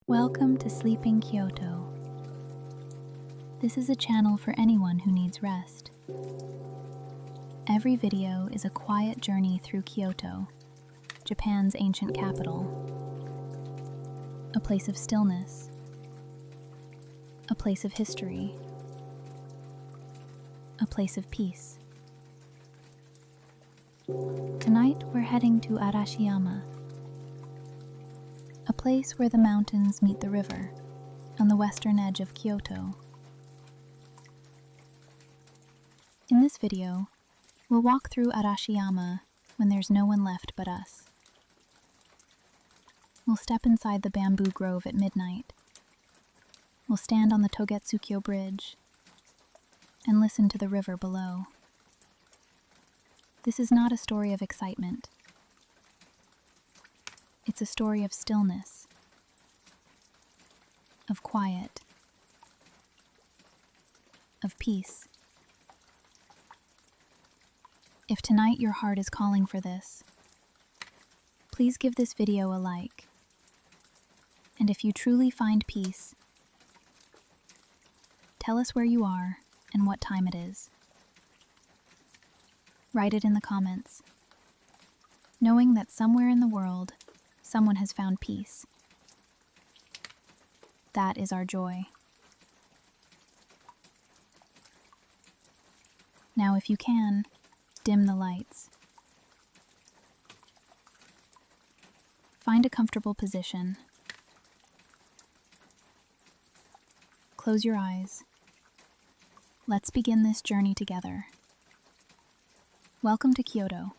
Welcome to Sleeping Kyoto. This is a channel for anyone who needs rest. Every video is a quiet journey through Kyoto, Japan's ancient capital. A place of stillness. A place of history. A place of peace. Tonight we're heading to Arashiyama, a place where the mountains meet the river on the western edge of Kyoto. In this video, we'll walk through Arashiyama when there's no one left but us. We'll step inside the bamboo grove at midnight. We'll stand on the Togetsukyo Bridge and listen to the river below. This is not a story of excitement. It's a story of stillness, of quiet, of peace. If tonight your heart is calling for this, please give this video a like. And if you truly find peace, tell us where you are and what time it is. Write it in the comments, knowing that somewhere in the world, someone has found peace. That is our joy. Now, if you can, dim the lights. Find a comfortable position. Close your eyes. Let's begin this journey together. Welcome to Kyoto.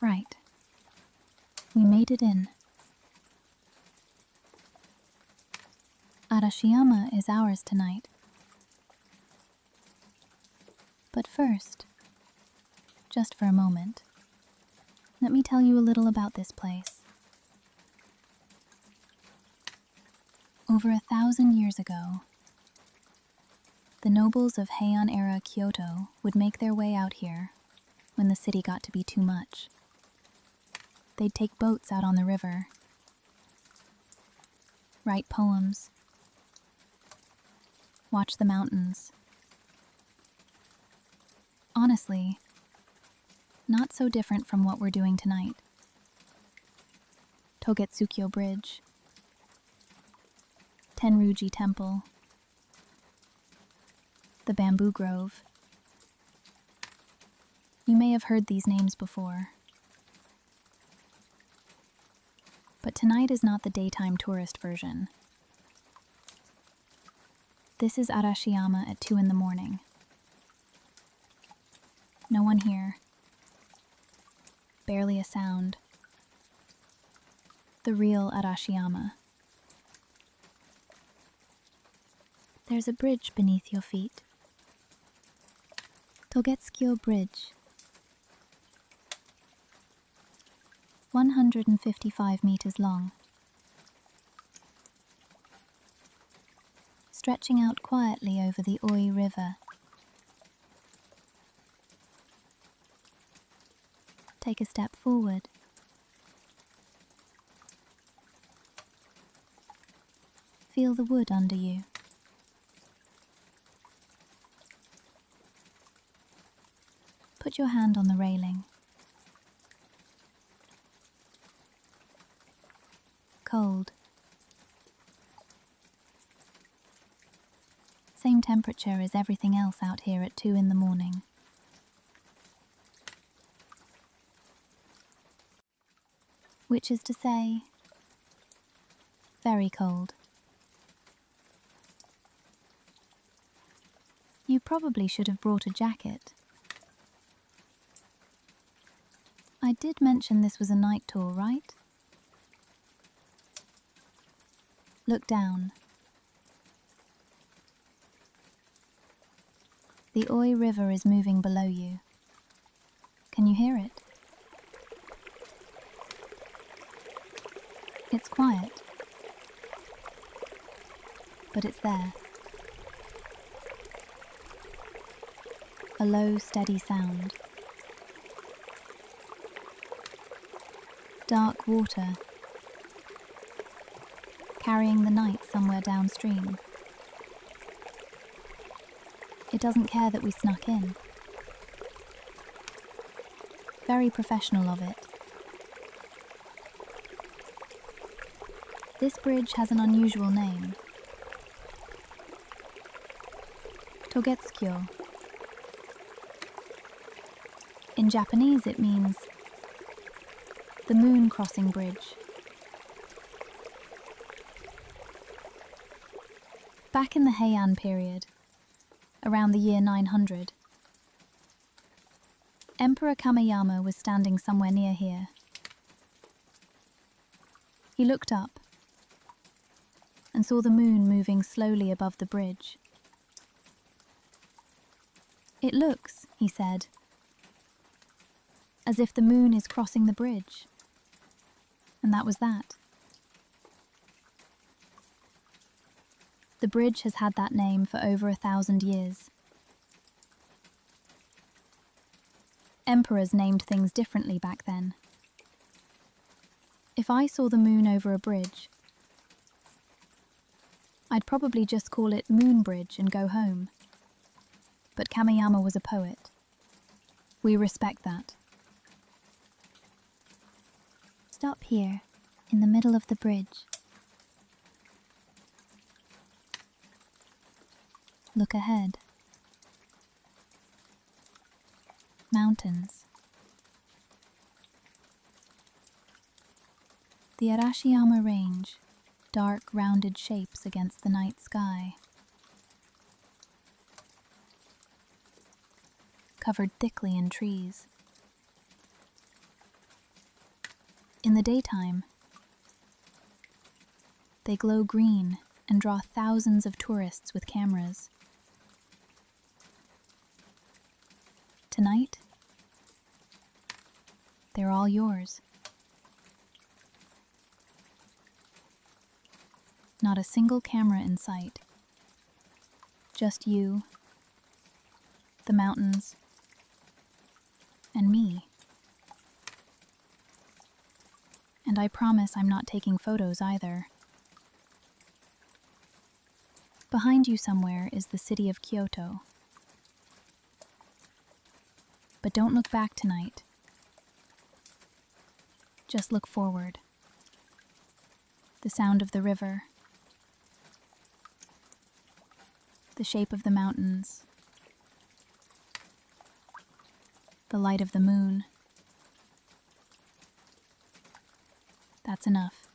Right. We made it in. Arashiyama is ours tonight. But first, just for a moment, let me tell you a little about this place. Over 1,000 years ago, the nobles of Heian-era Kyoto would make their way out here when the city got to be too much. They'd take boats out on the river, write poems, watch the mountains. Honestly, not so different from what we're doing tonight. Togetsukyo Bridge, Tenryuji Temple, the Bamboo Grove. You may have heard these names before. But tonight is not the daytime tourist version. This is Arashiyama at 2 in the morning. No one here. Barely a sound. The real Arashiyama. There's a bridge beneath your feet. Togetsukyo Bridge. 155 meters long, stretching out quietly over the Oi River. Take a step forward. Feel the wood under you. Put your hand on the railing. Cold. Same temperature as everything else out here at 2 in the morning. Which is to say, very cold. You probably should have brought a jacket. I did mention this was a night tour, right? Look down. The Oi River is moving below you. Can you hear it? It's quiet, but it's there. A low, steady sound. Dark water, carrying the night somewhere downstream. It doesn't care that we snuck in. Very professional of it. This bridge has an unusual name. Togetsukyo. In Japanese it means the moon crossing bridge. Back in the Heian period, around the year 900, Emperor Kameyama was standing somewhere near here. He looked up and saw the moon moving slowly above the bridge. "It looks," he said, "as if the moon is crossing the bridge." And that was that. The bridge has had that name for over 1,000 years. Emperors named things differently back then. If I saw the moon over a bridge, I'd probably just call it Moon Bridge and go home. But Kameyama was a poet. We respect that. Stop here, in the middle of the bridge. Look ahead. Mountains. The Arashiyama range, dark rounded shapes against the night sky. Covered thickly in trees. In the daytime, they glow green and draw thousands of tourists with cameras. Tonight, they're all yours. Not a single camera in sight. Just you, the mountains, and me. And I promise I'm not taking photos either. Behind you somewhere is the city of Kyoto. But don't look back tonight. Just look forward. The sound of the river. The shape of the mountains. The light of the moon. That's enough.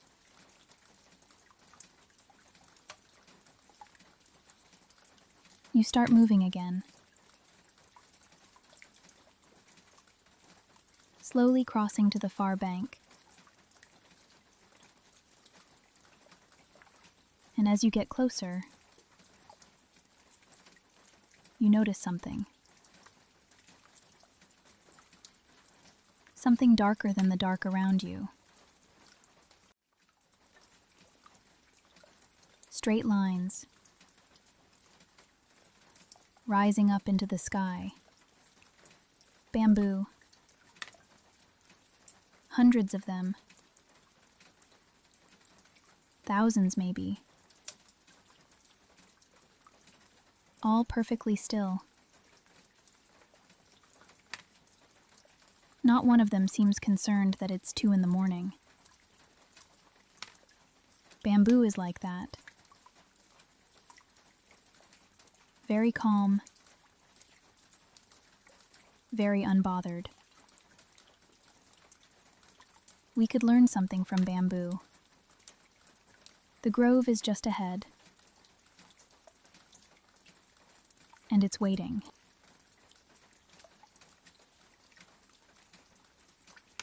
You start moving again. Slowly crossing to the far bank. And as you get closer, you notice something. Something darker than the dark around you. Straight lines, rising up into the sky. Bamboo. Hundreds of them. Thousands, maybe. All perfectly still. Not one of them seems concerned that it's 2 in the morning. Bamboo is like that. Very calm. Very unbothered. We could learn something from bamboo. The grove is just ahead. And it's waiting.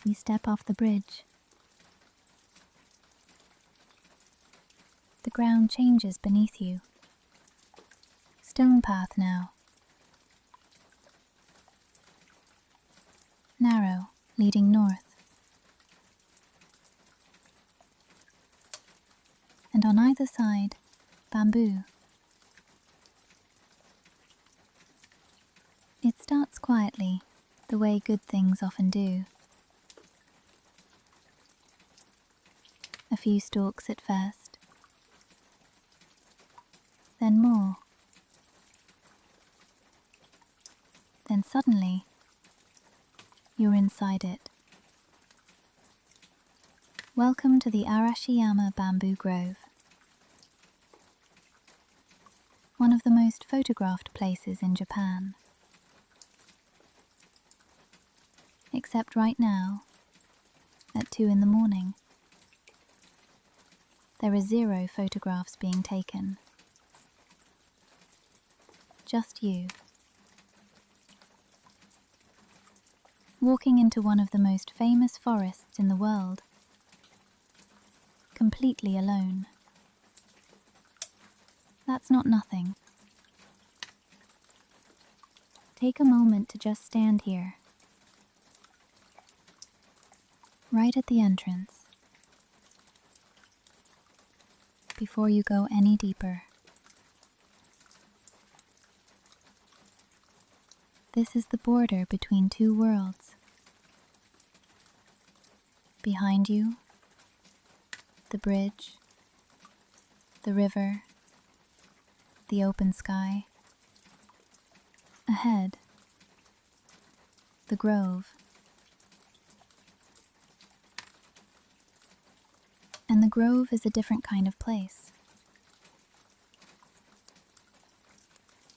We step off the bridge. The ground changes beneath you. Stone path now. Narrow, leading north. And on either side, bamboo. It starts quietly, the way good things often do. A few stalks at first, then more. Then suddenly, you're inside it. Welcome to the Arashiyama bamboo grove, one of the most photographed places in Japan. Except right now, at 2 in the morning, there are 0 photographs being taken. Just you. Walking into one of the most famous forests in the world, completely alone. That's not nothing. Take a moment to just stand here, right at the entrance, before you go any deeper. This is the border between 2 worlds. Behind you, the bridge, the river, the open sky. Ahead, the grove. And the grove is a different kind of place.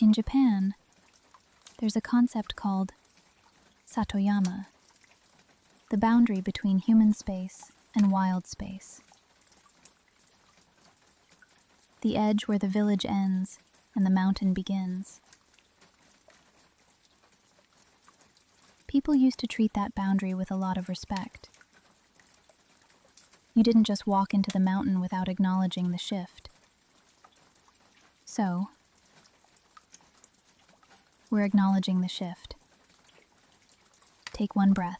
In Japan, there's a concept called Satoyama, the boundary between human space and wild space. The edge where the village ends and the mountain begins. People used to treat that boundary with a lot of respect. You didn't just walk into the mountain without acknowledging the shift. So, we're acknowledging the shift. Take 1 breath.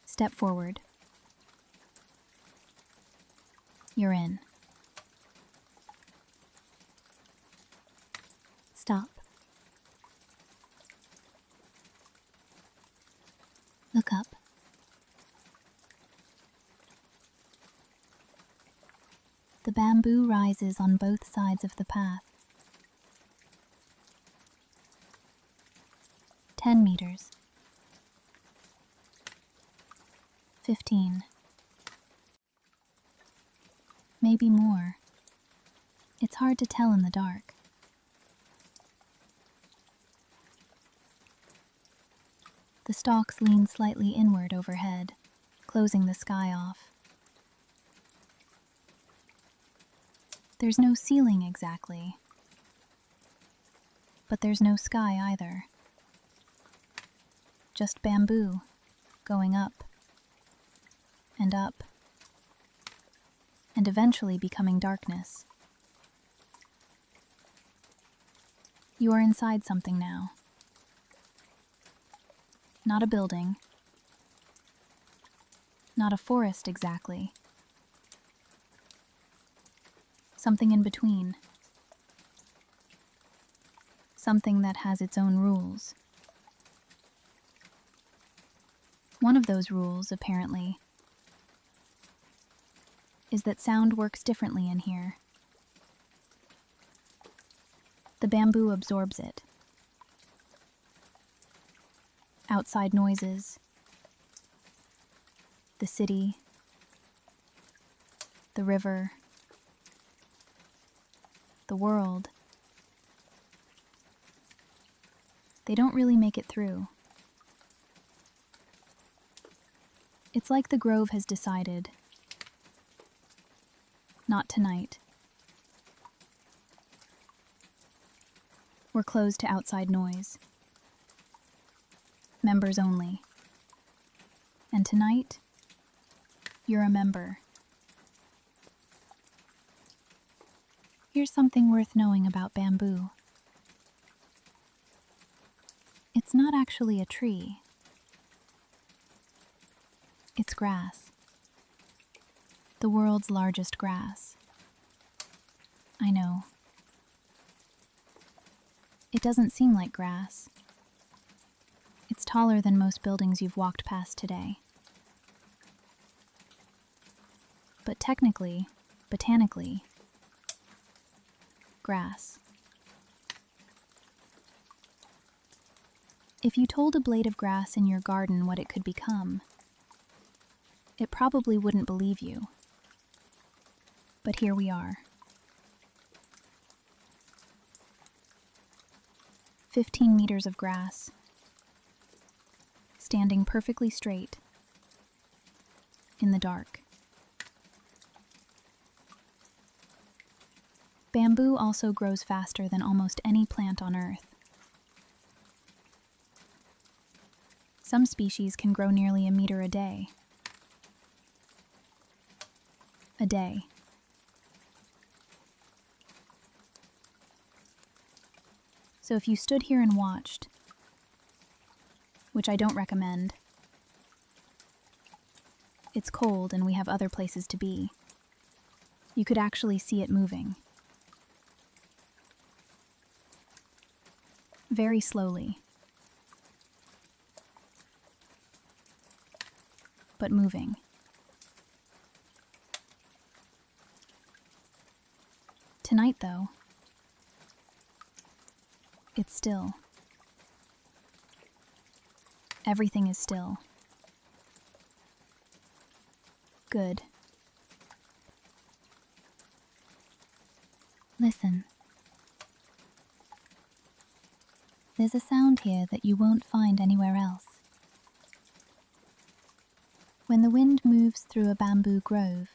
Step forward. You're in. Stop. Look up. The bamboo rises on both sides of the path. 10 meters. 15. Maybe more. It's hard to tell in the dark. The stalks lean slightly inward overhead, closing the sky off. There's no ceiling exactly, but there's no sky either. Just bamboo, going up, and eventually becoming darkness. You are inside something now. Not a building, not a forest exactly. Something in between. Something that has its own rules. One of those rules, apparently, is that sound works differently in here. The bamboo absorbs it. Outside noises, the city, the river, the world. They don't really make it through. It's like the grove has decided, not tonight. We're closed to outside noise. Members only. And tonight, you're a member. Here's something worth knowing about bamboo. It's not actually a tree. It's grass. The world's largest grass. I know. It doesn't seem like grass. It's taller than most buildings you've walked past today. technically, botanically, grass. If you told a blade of grass in your garden what it could become, it probably wouldn't believe you. But here we are. 15 meters of grass, standing perfectly straight in the dark. Bamboo also grows faster than almost any plant on Earth. Some species can grow nearly a meter a day. A day. So if you stood here and watched, which I don't recommend, it's cold and we have other places to be, you could actually see it moving. Very slowly, but moving. Tonight, though, it's still. Everything is still. Good. Listen. There's a sound here that you won't find anywhere else. When the wind moves through a bamboo grove,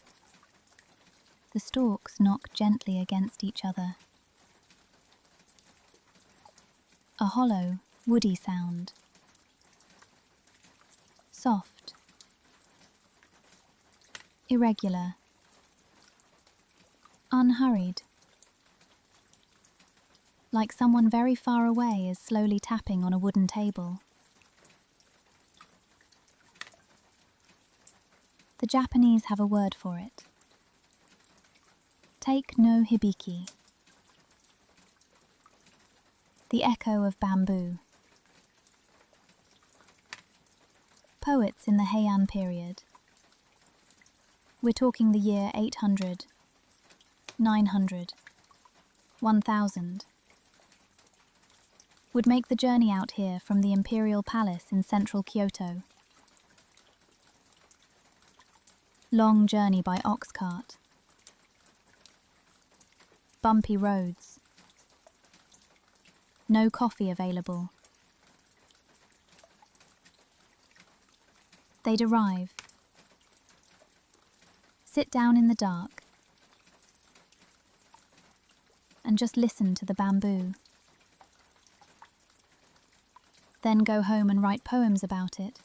the stalks knock gently against each other. A hollow, woody sound. Soft. Irregular. Unhurried. Like someone very far away is slowly tapping on a wooden table. The Japanese have a word for it. Take no hibiki. The echo of bamboo. Poets in the Heian period. We're talking the year 800, 900, 1000. Would make the journey out here from the imperial palace in central Kyoto. Long journey by ox cart. Bumpy roads. No coffee available. They'd arrive. Sit down in the dark and just listen to the bamboo. Then go home and write poems about it.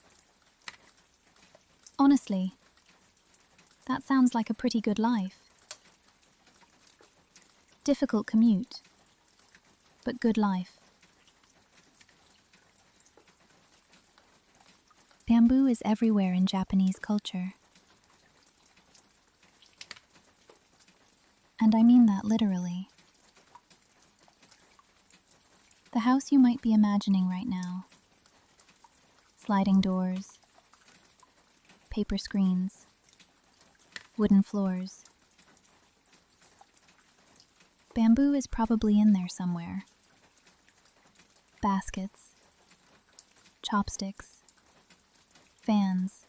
Honestly, that sounds like a pretty good life. Difficult commute, but good life. Bamboo is everywhere in Japanese culture. And I mean that literally. The house you might be imagining right now. Sliding doors, paper screens, wooden floors. Bamboo is probably in there somewhere. Baskets, chopsticks, fans,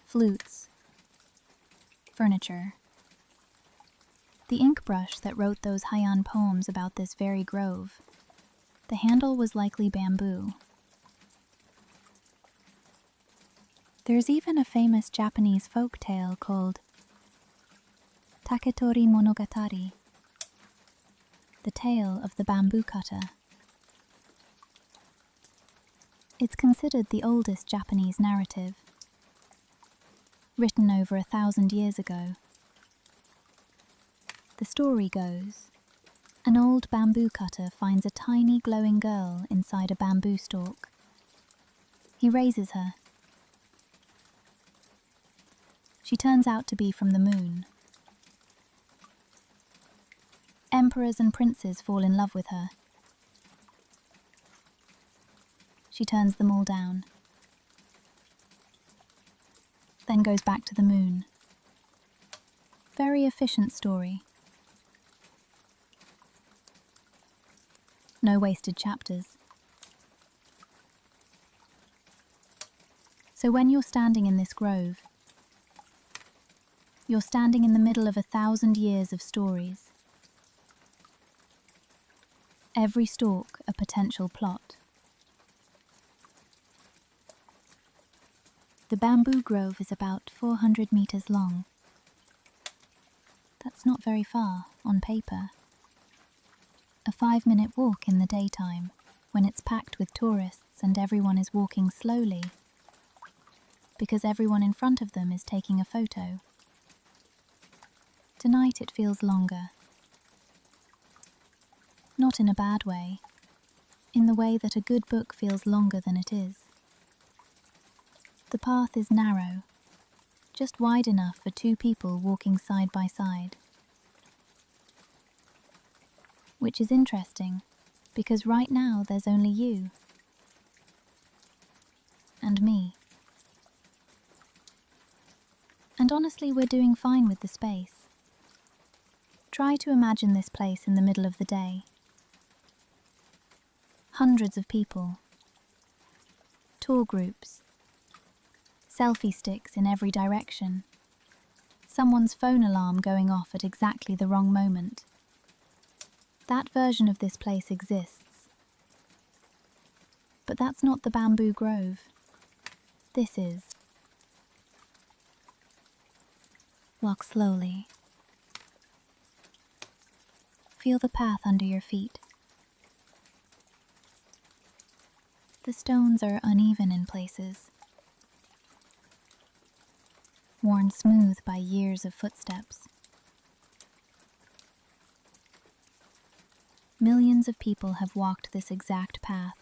flutes, furniture. The ink brush that wrote those Heian poems about this very grove, the handle was likely bamboo. There's even a famous Japanese folk tale called Taketori Monogatari, the tale of the bamboo cutter. It's considered the oldest Japanese narrative, written over 1,000 years ago. The story goes, an old bamboo cutter finds a tiny glowing girl inside a bamboo stalk. He raises her. She turns out to be from the moon. Emperors and princes fall in love with her. She turns them all down, then goes back to the moon. very efficient story. No wasted chapters. So when you're standing in this grove, you're standing in the middle of 1,000 years of stories. Every stalk a potential plot. The bamboo grove is about 400 meters long. That's not very far on paper. A 5-minute walk in the daytime when it's packed with tourists and everyone is walking slowly because everyone in front of them is taking a photo. Tonight it feels longer. Not in a bad way, in the way that a good book feels longer than it is. The path is narrow, just wide enough for 2 people walking side by side. Which is interesting, because right now there's only you and me. And honestly, we're doing fine with the space. Try to imagine this place in the middle of the day. Hundreds of people, tour groups, selfie sticks in every direction, someone's phone alarm going off at exactly the wrong moment. That version of this place exists. But that's not the bamboo grove. This is. Walk slowly. Feel the path under your feet. The stones are uneven in places, worn smooth by years of footsteps. Millions of people have walked this exact path.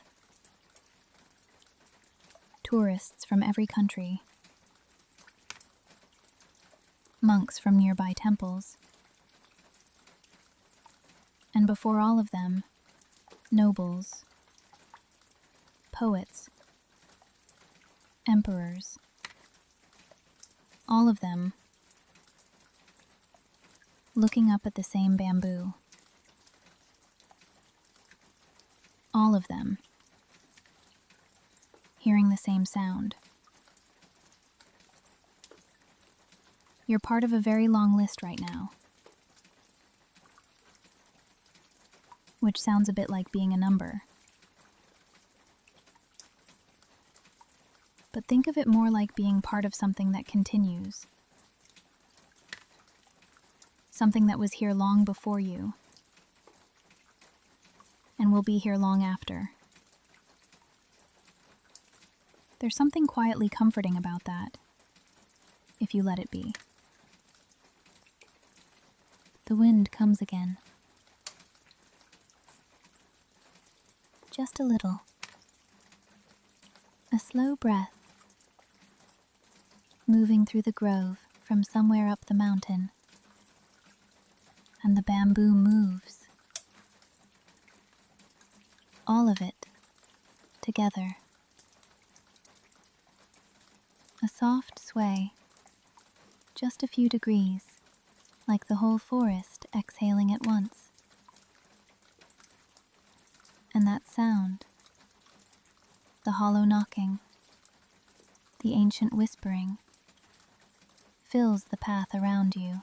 Tourists from every country, monks from nearby temples, and before all of them, nobles, poets, emperors, all of them looking up at the same bamboo. All of them hearing the same sound. You're part of a very long list right now, which sounds a bit like being a number. But think of it more like being part of something that continues. Something that was here long before you, and will be here long after. There's something quietly comforting about that, if you let it be. The wind comes again. Just a little. A slow breath, moving through the grove from somewhere up the mountain. And the bamboo moves. All of it, together. A soft sway, just a few degrees, like the whole forest exhaling at once. And that sound, the hollow knocking, the ancient whispering, fills the path around you.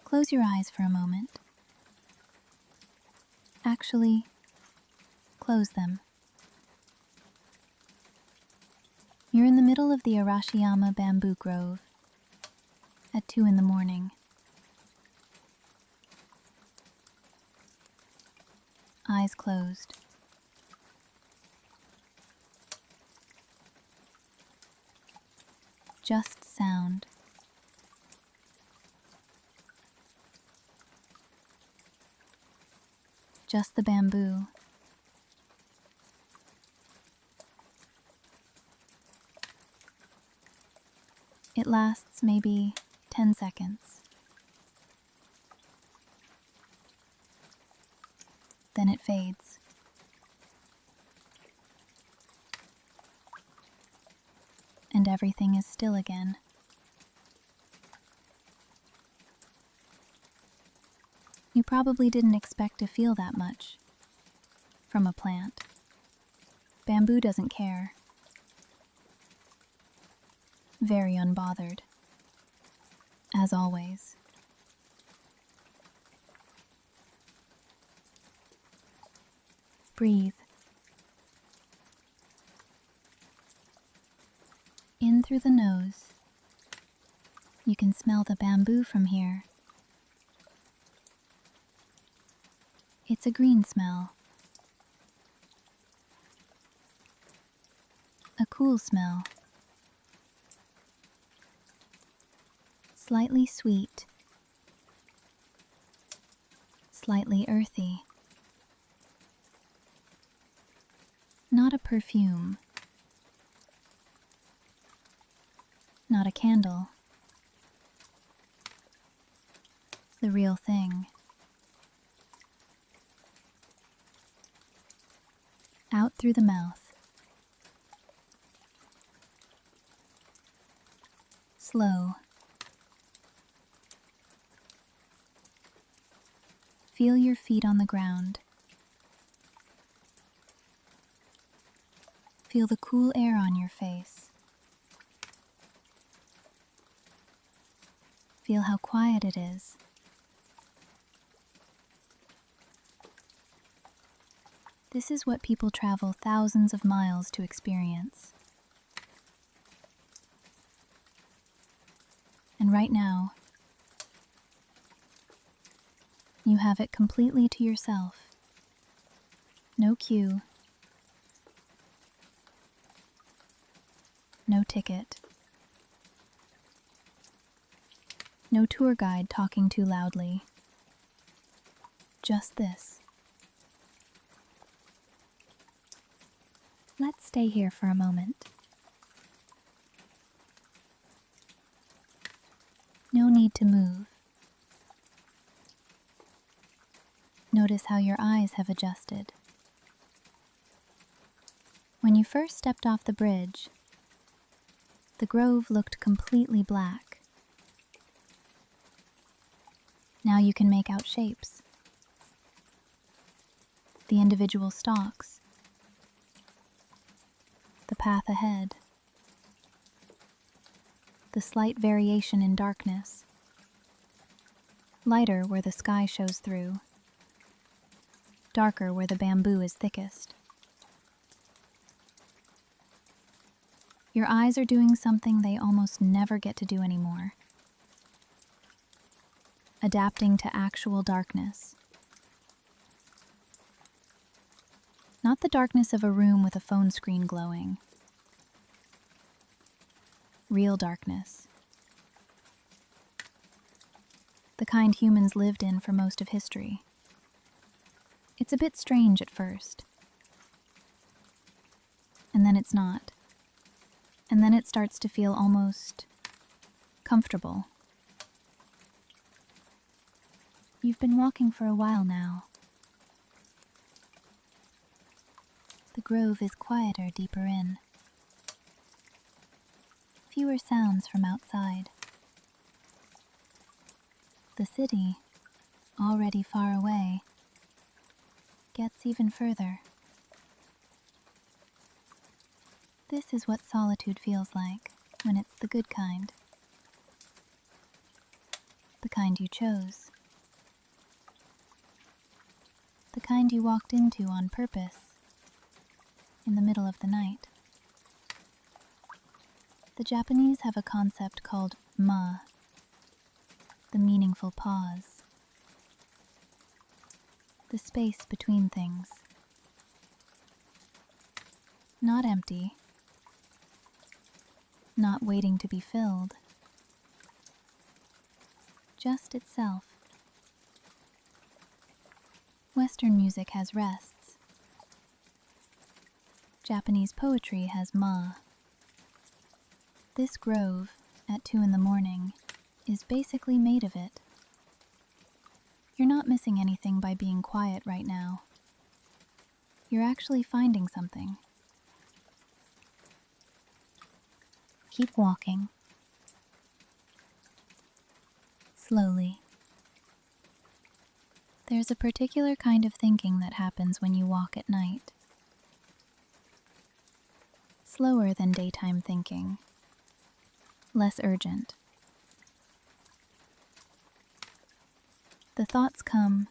Close your eyes for a moment. Actually, close them. You're in the middle of the Arashiyama bamboo grove at 2 in the morning. Eyes closed. Just sound. Just the bamboo. It lasts maybe 10 seconds. Then it fades. And everything is still again. You probably didn't expect to feel that much from a plant. Bamboo doesn't care. Very unbothered. As always. Breathe. In through the nose. You can smell the bamboo from here. It's a green smell. A cool smell. Slightly sweet. Slightly earthy. Not a perfume. Not a candle. The real thing. Out through the mouth. Slow. Feel your feet on the ground. Feel the cool air on your face. Feel how quiet it is. This is what people travel thousands of miles to experience. And right now, you have it completely to yourself. No queue. No ticket. No tour guide talking too loudly. Just this. Let's stay here for a moment. No need to move. Notice how your eyes have adjusted. When you first stepped off the bridge, the grove looked completely black. Now you can make out shapes. The individual stalks. The path ahead. The slight variation in darkness. Lighter where the sky shows through. Darker where the bamboo is thickest. Your eyes are doing something they almost never get to do anymore. Adapting to actual darkness. Not the darkness of a room with a phone screen glowing. Real darkness. The kind humans lived in for most of history. It's a bit strange at first. And then it's not. And then it starts to feel almost comfortable. You've been walking for a while now. The grove is quieter deeper in. Fewer sounds from outside. The city, already far away, gets even further. This is what solitude feels like when it's the good kind. The kind you chose. The kind you walked into on purpose in the middle of the night. The Japanese have a concept called ma, the meaningful pause, the space between things. Not empty, not waiting to be filled, just itself. Western music has rests. Japanese poetry has ma. This grove, at 2 a.m, is basically made of it. You're not missing anything by being quiet right now. You're actually finding something. Keep walking. Slowly. There's a particular kind of thinking that happens when you walk at night. Slower than daytime thinking, less urgent. The thoughts come,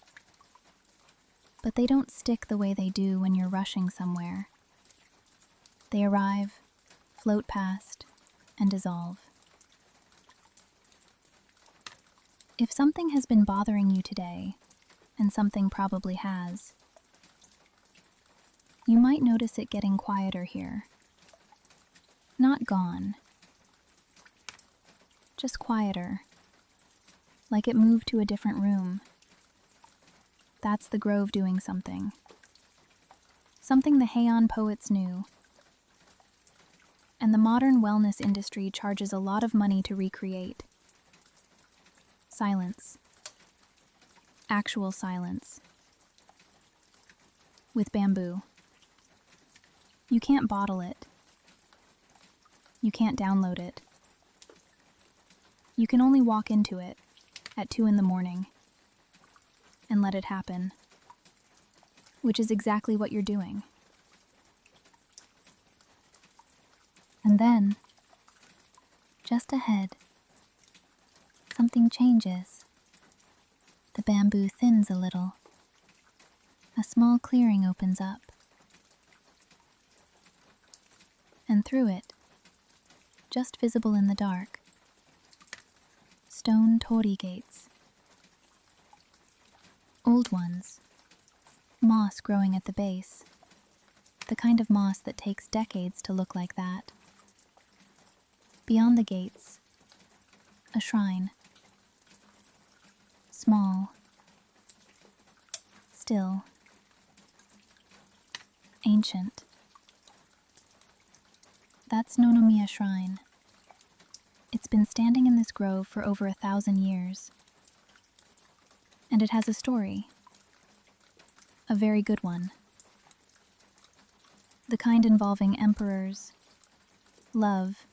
but they don't stick the way they do when you're rushing somewhere. They arrive, float past, and dissolve. If something has been bothering you today, and something probably has, you might notice it getting quieter here. Not gone, just quieter, like it moved to a different room. That's the grove doing something. Something the Heian poets knew. And the modern wellness industry charges a lot of money to recreate. Silence. Actual silence. With bamboo. You can't bottle it. You can't download it. You can only walk into it at 2 a.m. and let it happen, which is exactly what you're doing. And then, just ahead, something changes. The bamboo thins a little. A small clearing opens up. And through it, just visible in the dark, stone torii gates. Old ones, moss growing at the base, the kind of moss that takes decades to look like that. Beyond the gates, a shrine. Small, still, ancient. That's Nonomiya Shrine. It's been standing in this grove for over 1,000 years. And it has a story. A very good one. The kind involving emperors, love,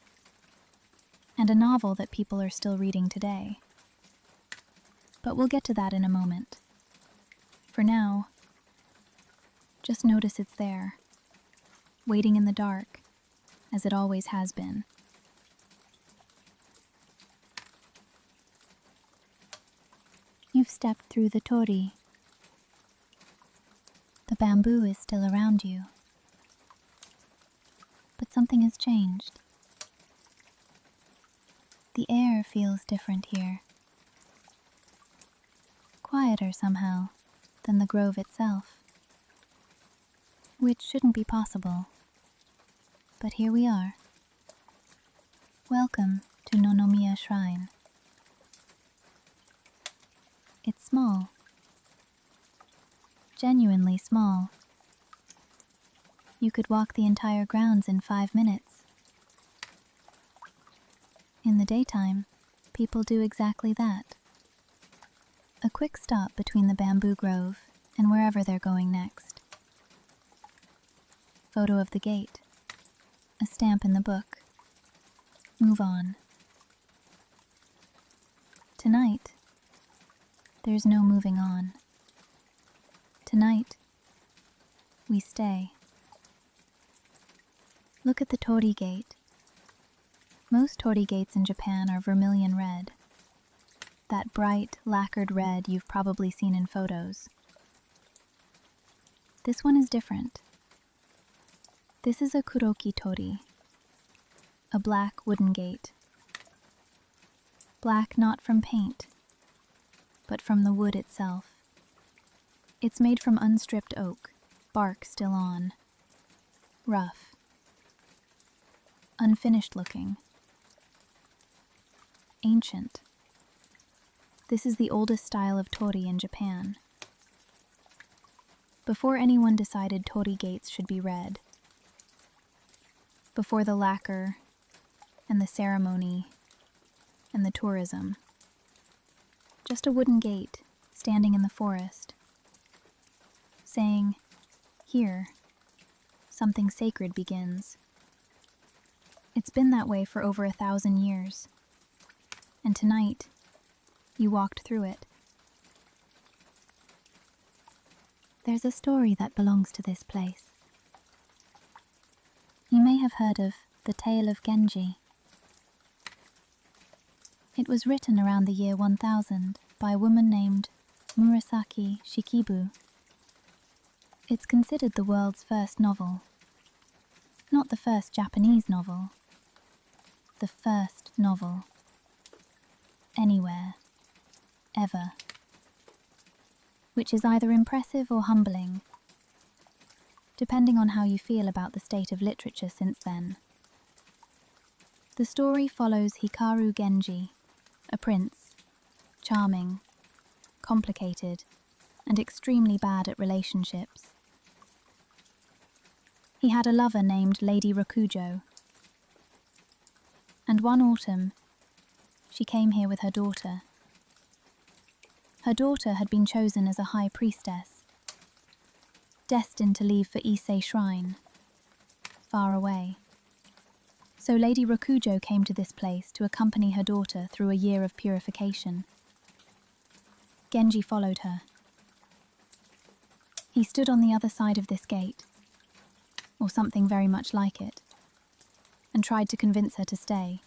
and a novel that people are still reading today. But we'll get to that in a moment. For now, just notice it's there, waiting in the dark, as it always has been. You've stepped through the torii. The bamboo is still around you. But something has changed. The air feels different here. Quieter somehow than the grove itself. Which shouldn't be possible. But here we are. Welcome to Nonomiya Shrine. It's small. Genuinely small. You could walk the entire grounds in 5 minutes. In the daytime, people do exactly that. A quick stop between the bamboo grove and wherever they're going next. Photo of the gate. A stamp in the book. Move on. Tonight, there's no moving on. Tonight, we stay. Look at the torii gate. Most torii gates in Japan are vermilion red. That bright, lacquered red you've probably seen in photos. This one is different. This is a kuroki torii, a black wooden gate. Black not from paint, but from the wood itself. It's made from unstripped oak, bark still on. Rough. Unfinished looking. Ancient. This is the oldest style of torii in Japan. Before anyone decided torii gates should be red. Before the lacquer, and the ceremony, and the tourism. Just a wooden gate standing in the forest, saying, "Here, something sacred begins." It's been that way for over 1,000 years. And tonight, you walked through it. There's a story that belongs to this place. You may have heard of the Tale of Genji. It was written around the year 1000 by a woman named Murasaki Shikibu. It's considered the world's first novel. Not the first Japanese novel. The first novel. Anywhere. Ever. Which is either impressive or humbling, depending on how you feel about the state of literature since then. The story follows Hikaru Genji, a prince, charming, complicated, and extremely bad at relationships. He had a lover named Lady Rakujo, and one autumn, she came here with her daughter. Her daughter had been chosen as a high priestess, destined to leave for Ise Shrine, far away. So Lady Rakujo came to this place to accompany her daughter through a year of purification. Genji followed her. He stood on the other side of this gate, or something very much like it, and tried to convince her to stay.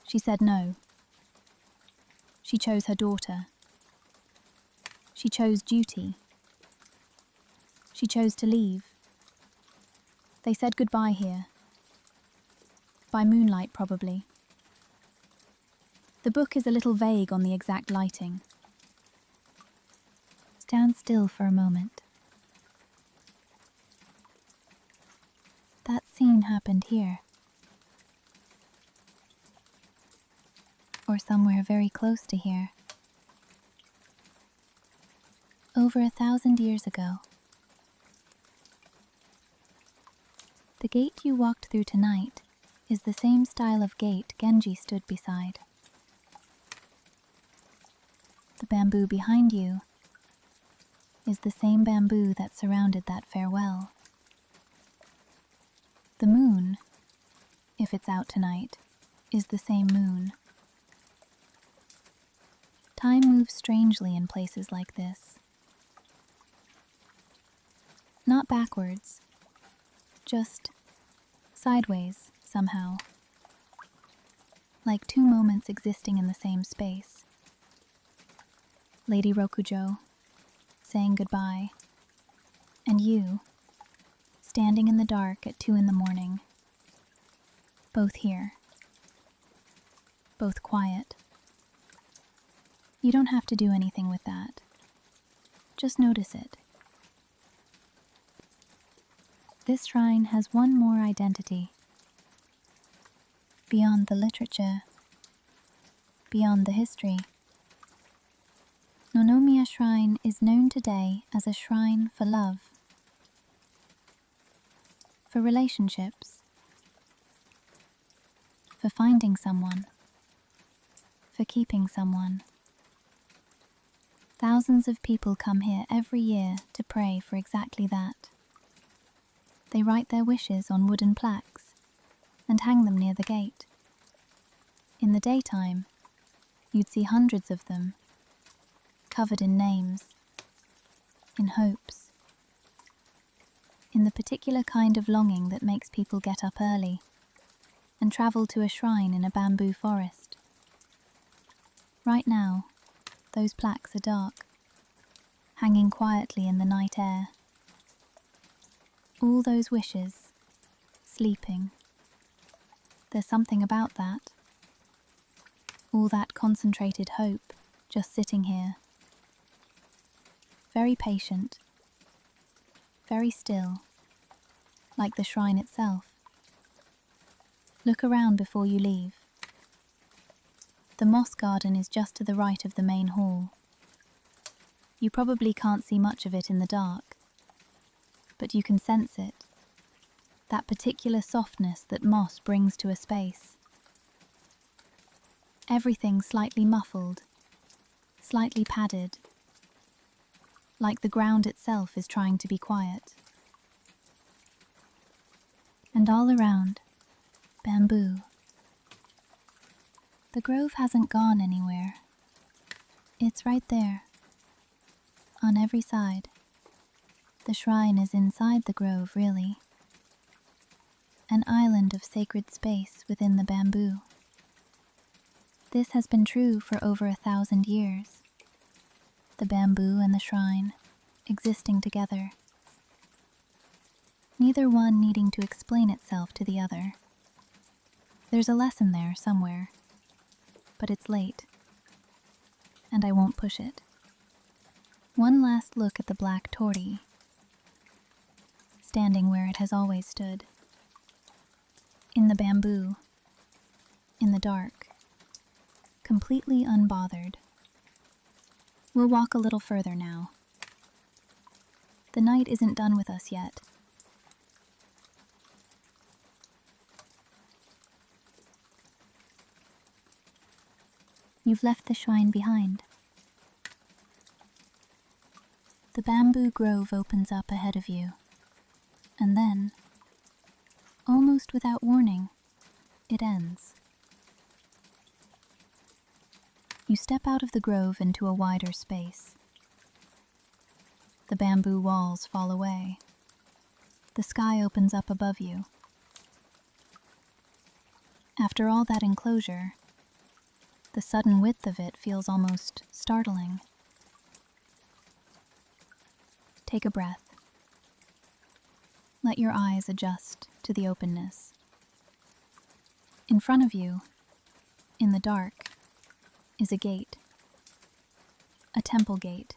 She said no. She chose her daughter. She chose duty. She chose to leave. They said goodbye here. By moonlight, probably. The book is a little vague on the exact lighting. Stand still for a moment. That scene happened here. Or somewhere very close to here. Over 1,000 years ago. The gate you walked through tonight is the same style of gate Genji stood beside. The bamboo behind you is the same bamboo that surrounded that farewell. The moon, if it's out tonight, is the same moon. Time moves strangely in places like this. Not backwards, just sideways somehow. Like two moments existing in the same space. Lady Rakujo, saying goodbye, and you, standing in the dark at 2 in the morning. Both here. Both quiet. You don't have to do anything with that. Just notice it. This shrine has one more identity. Beyond the literature, beyond the history. Nonomiya Shrine is known today as a shrine for love. For relationships. For finding someone. For keeping someone. Thousands of people come here every year to pray for exactly that. They write their wishes on wooden plaques and hang them near the gate. In the daytime, you'd see hundreds of them, covered in names, in hopes, in the particular kind of longing that makes people get up early and travel to a shrine in a bamboo forest. Right now, those plaques are dark, hanging quietly in the night air. All those wishes, sleeping. There's something about that. All that concentrated hope, just sitting here. Very patient, very still, like the shrine itself. Look around before you leave. The moss garden is just to the right of the main hall. You probably can't see much of it in the dark, but you can sense it, that particular softness that moss brings to a space. Everything slightly muffled, slightly padded, like the ground itself is trying to be quiet. And all around, bamboo. The grove hasn't gone anywhere. It's right there, On every side. The shrine is inside the grove, really. An island of sacred space within the bamboo. This has been true for over 1,000 years. The bamboo and the shrine existing together. Neither one needing to explain itself to the other. There's a lesson there somewhere, but it's late, and I won't push it. One last look at the black torii, standing where it has always stood. In the bamboo, in the dark, completely unbothered. We'll walk a little further now. The night isn't done with us yet. You've left the shrine behind. The bamboo grove opens up ahead of you, and then, almost without warning, it ends. You step out of the grove into a wider space. The bamboo walls fall away. The sky opens up above you. After all that enclosure, the sudden width of it feels almost startling. Take a breath. Let your eyes adjust to the openness. In front of you, in the dark, is a gate. A temple gate.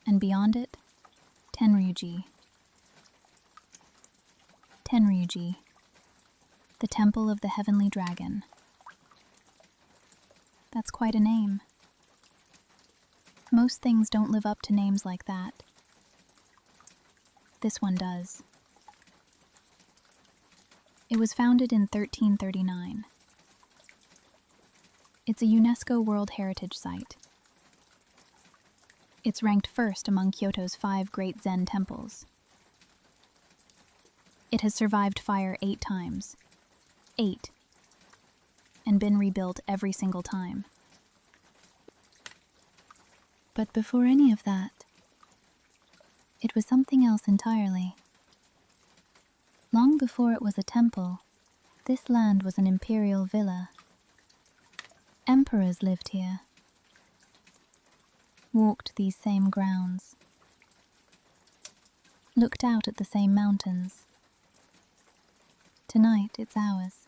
And beyond it, Tenryuji. Tenryuji, the Temple of the Heavenly Dragon. That's quite a name. Most things don't live up to names like that. This one does. It was founded in 1339. It's a UNESCO World Heritage Site. It's ranked first among Kyoto's 5 great Zen temples. It has survived fire 8 times. 8. And been rebuilt every single time. But before any of that, it was something else entirely. Long before it was a temple, this land was an imperial villa. Emperors lived here, walked these same grounds, looked out at the same mountains. Tonight it's ours.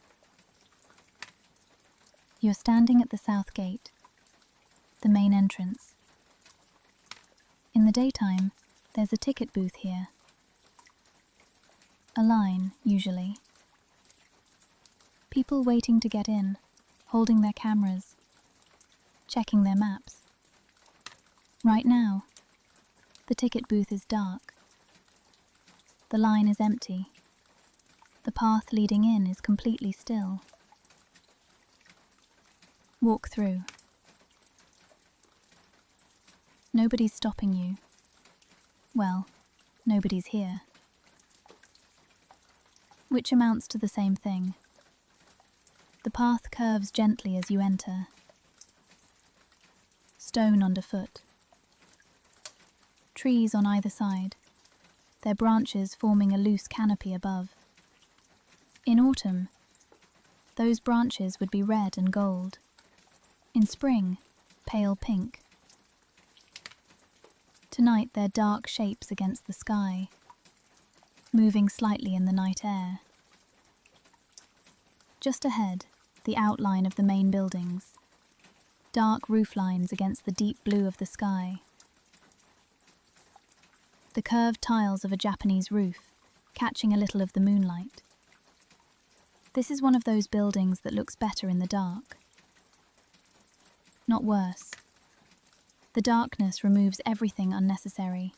You're standing at the south gate, the main entrance. In the daytime, there's a ticket booth here. A line, usually. People waiting to get in, holding their cameras, checking their maps. Right now, the ticket booth is dark. The line is empty. The path leading in is completely still. Walk through. Nobody's stopping you. Well, nobody's here. Which amounts to the same thing. The path curves gently as you enter. Stone underfoot. Trees on either side, their branches forming a loose canopy above. In autumn, those branches would be red and gold. In spring, pale pink. Tonight they're dark shapes against the sky, moving slightly in the night air. Just ahead, the outline of the main buildings, dark roof lines against the deep blue of the sky. The curved tiles of a Japanese roof, catching a little of the moonlight. This is one of those buildings that looks better in the dark. Not worse. The darkness removes everything unnecessary.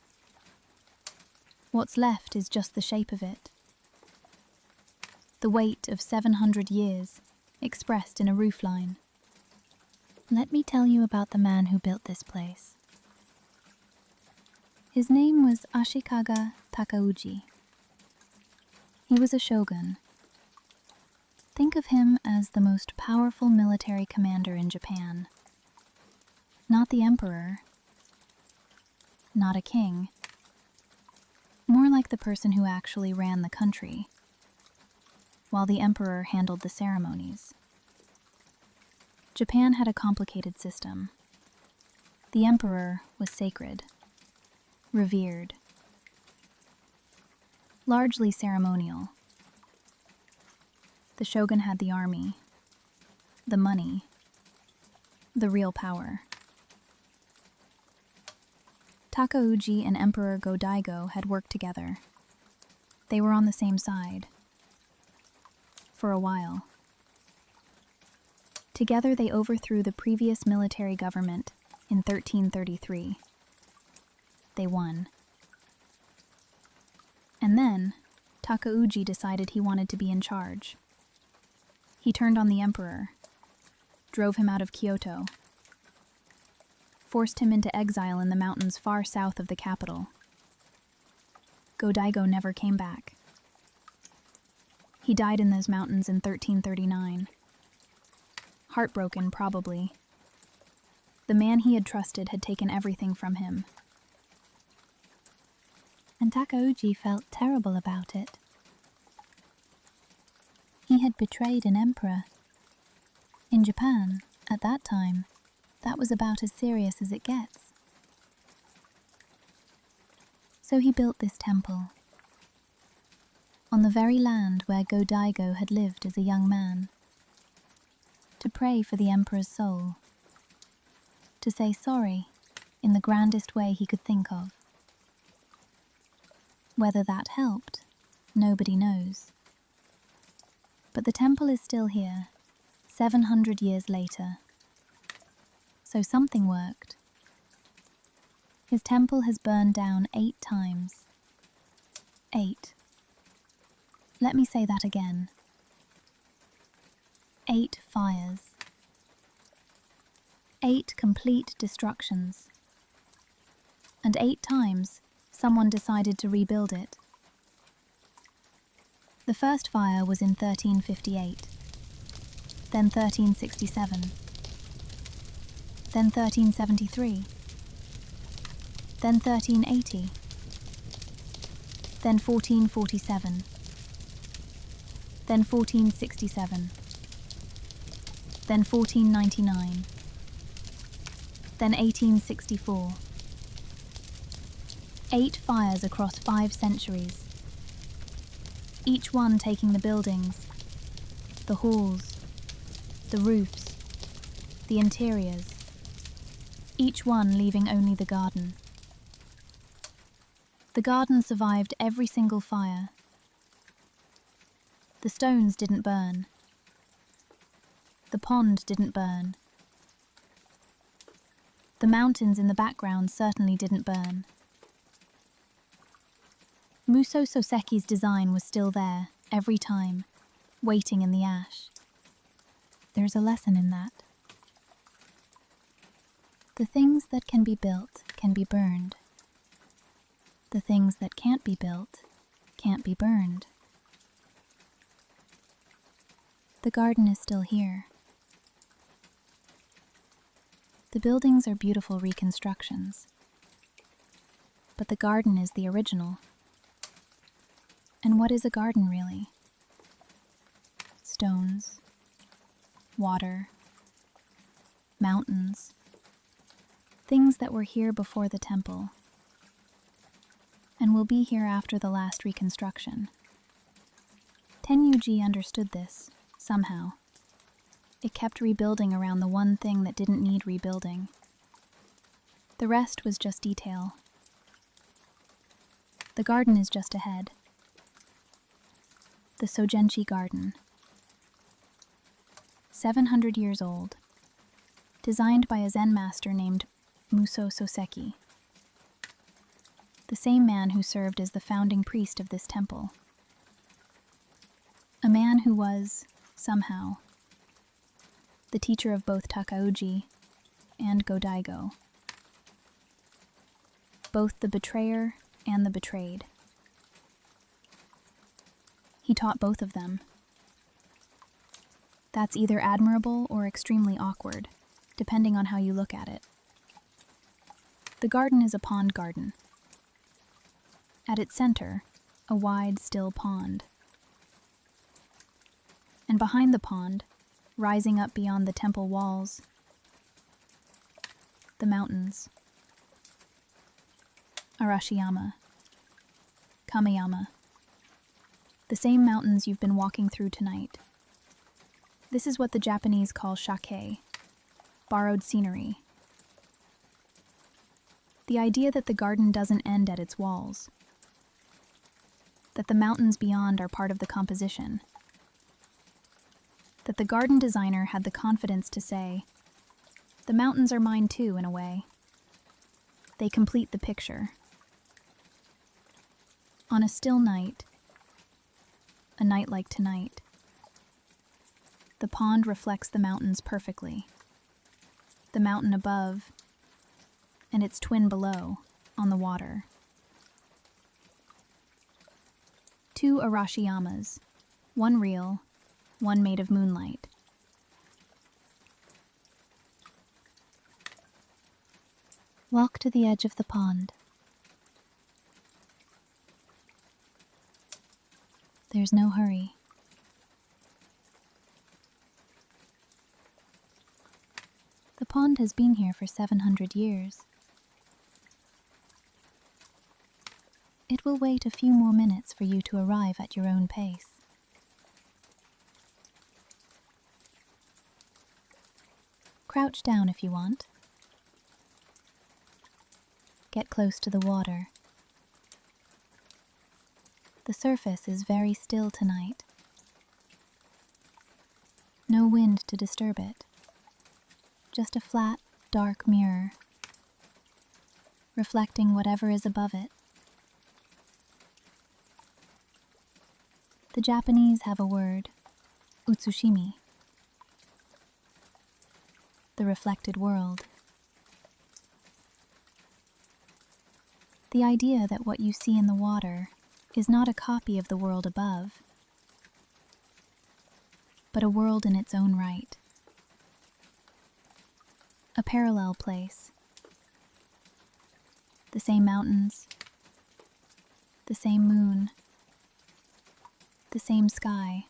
What's left is just the shape of it. The weight of 700 years, expressed in a roofline. Let me tell you about the man who built this place. His name was Ashikaga Takauji. He was a shogun. Think of him as the most powerful military commander in Japan. Not the emperor. not a king. More like the person who actually ran the country, while the emperor handled the ceremonies. Japan had a complicated system. The emperor was sacred, revered, largely ceremonial. The shogun had the army, the money, the real power. Takauji and Emperor Go-Daigo had worked together. They were on the same side. For a while. Together they overthrew the previous military government in 1333. They won. And then, Takauji decided he wanted to be in charge. He turned on the emperor, drove him out of Kyoto, forced him into exile in the mountains far south of the capital. Go-Daigo never came back. He died in those mountains in 1339. Heartbroken, probably. The man he had trusted had taken everything from him. And Takauji felt terrible about it. He had betrayed an emperor. In Japan, at that time, that was about as serious as it gets. So he built this temple, on the very land where Go-Daigo had lived as a young man, to pray for the emperor's soul, to say sorry in the grandest way he could think of. Whether that helped, nobody knows. But the temple is still here, 700 years later. So something worked. His temple has burned down 8 times. 8. Let me say that again. 8 fires. 8 complete destructions. And 8 times, someone decided to rebuild it. The first fire was in 1358, then 1367, then 1373, then 1380, then 1447, then 1467, then 1499, then 1864. 8 fires across 5 centuries. Each one taking the buildings, the halls, the roofs, the interiors, each one leaving only the garden. The garden survived every single fire. The stones didn't burn. The pond didn't burn. The mountains in the background certainly didn't burn. Muso Soseki's design was still there, every time, waiting in the ash. There's a lesson in that. The things that can be built can be burned. The things that can't be built can't be burned. The garden is still here. The buildings are beautiful reconstructions, but the garden is the original. And what is a garden, really? Stones, water, mountains, things that were here before the temple, and will be here after the last reconstruction. Tenyuji understood this, somehow. It kept rebuilding around the one thing that didn't need rebuilding. The rest was just detail. The garden is just ahead. The Sogenchi Garden. 700 years old. Designed by a Zen master named Muso Soseki. The same man who served as the founding priest of this temple. A man who was, somehow, the teacher of both Takauji and Go-Daigo. Both the betrayer and the betrayed. He taught both of them. That's either admirable or extremely awkward, depending on how you look at it. The garden is a pond garden. At its center, a wide, still pond. And behind the pond, rising up beyond the temple walls, the mountains. Arashiyama, Kameyama. The same mountains you've been walking through tonight. This is what the Japanese call shake, borrowed scenery. The idea that the garden doesn't end at its walls. That the mountains beyond are part of the composition. That the garden designer had the confidence to say, the mountains are mine too, in a way. They complete the picture. On a still night, a night like tonight, the pond reflects the mountains perfectly. The mountain above and its twin below on the water. Two Arashiyamas, one real, one made of moonlight. Walk to the edge of the pond. There's no hurry. The pond has been here for 700 years. It will wait a few more minutes for you to arrive at your own pace. Crouch down if you want. Get close to the water. The surface is very still tonight. No wind to disturb it. Just a flat, dark mirror, reflecting whatever is above it. The Japanese have a word, utsushimi, the reflected world. The idea that what you see in the water is not a copy of the world above, but a world in its own right. A parallel place. The same mountains, the same moon, the same sky,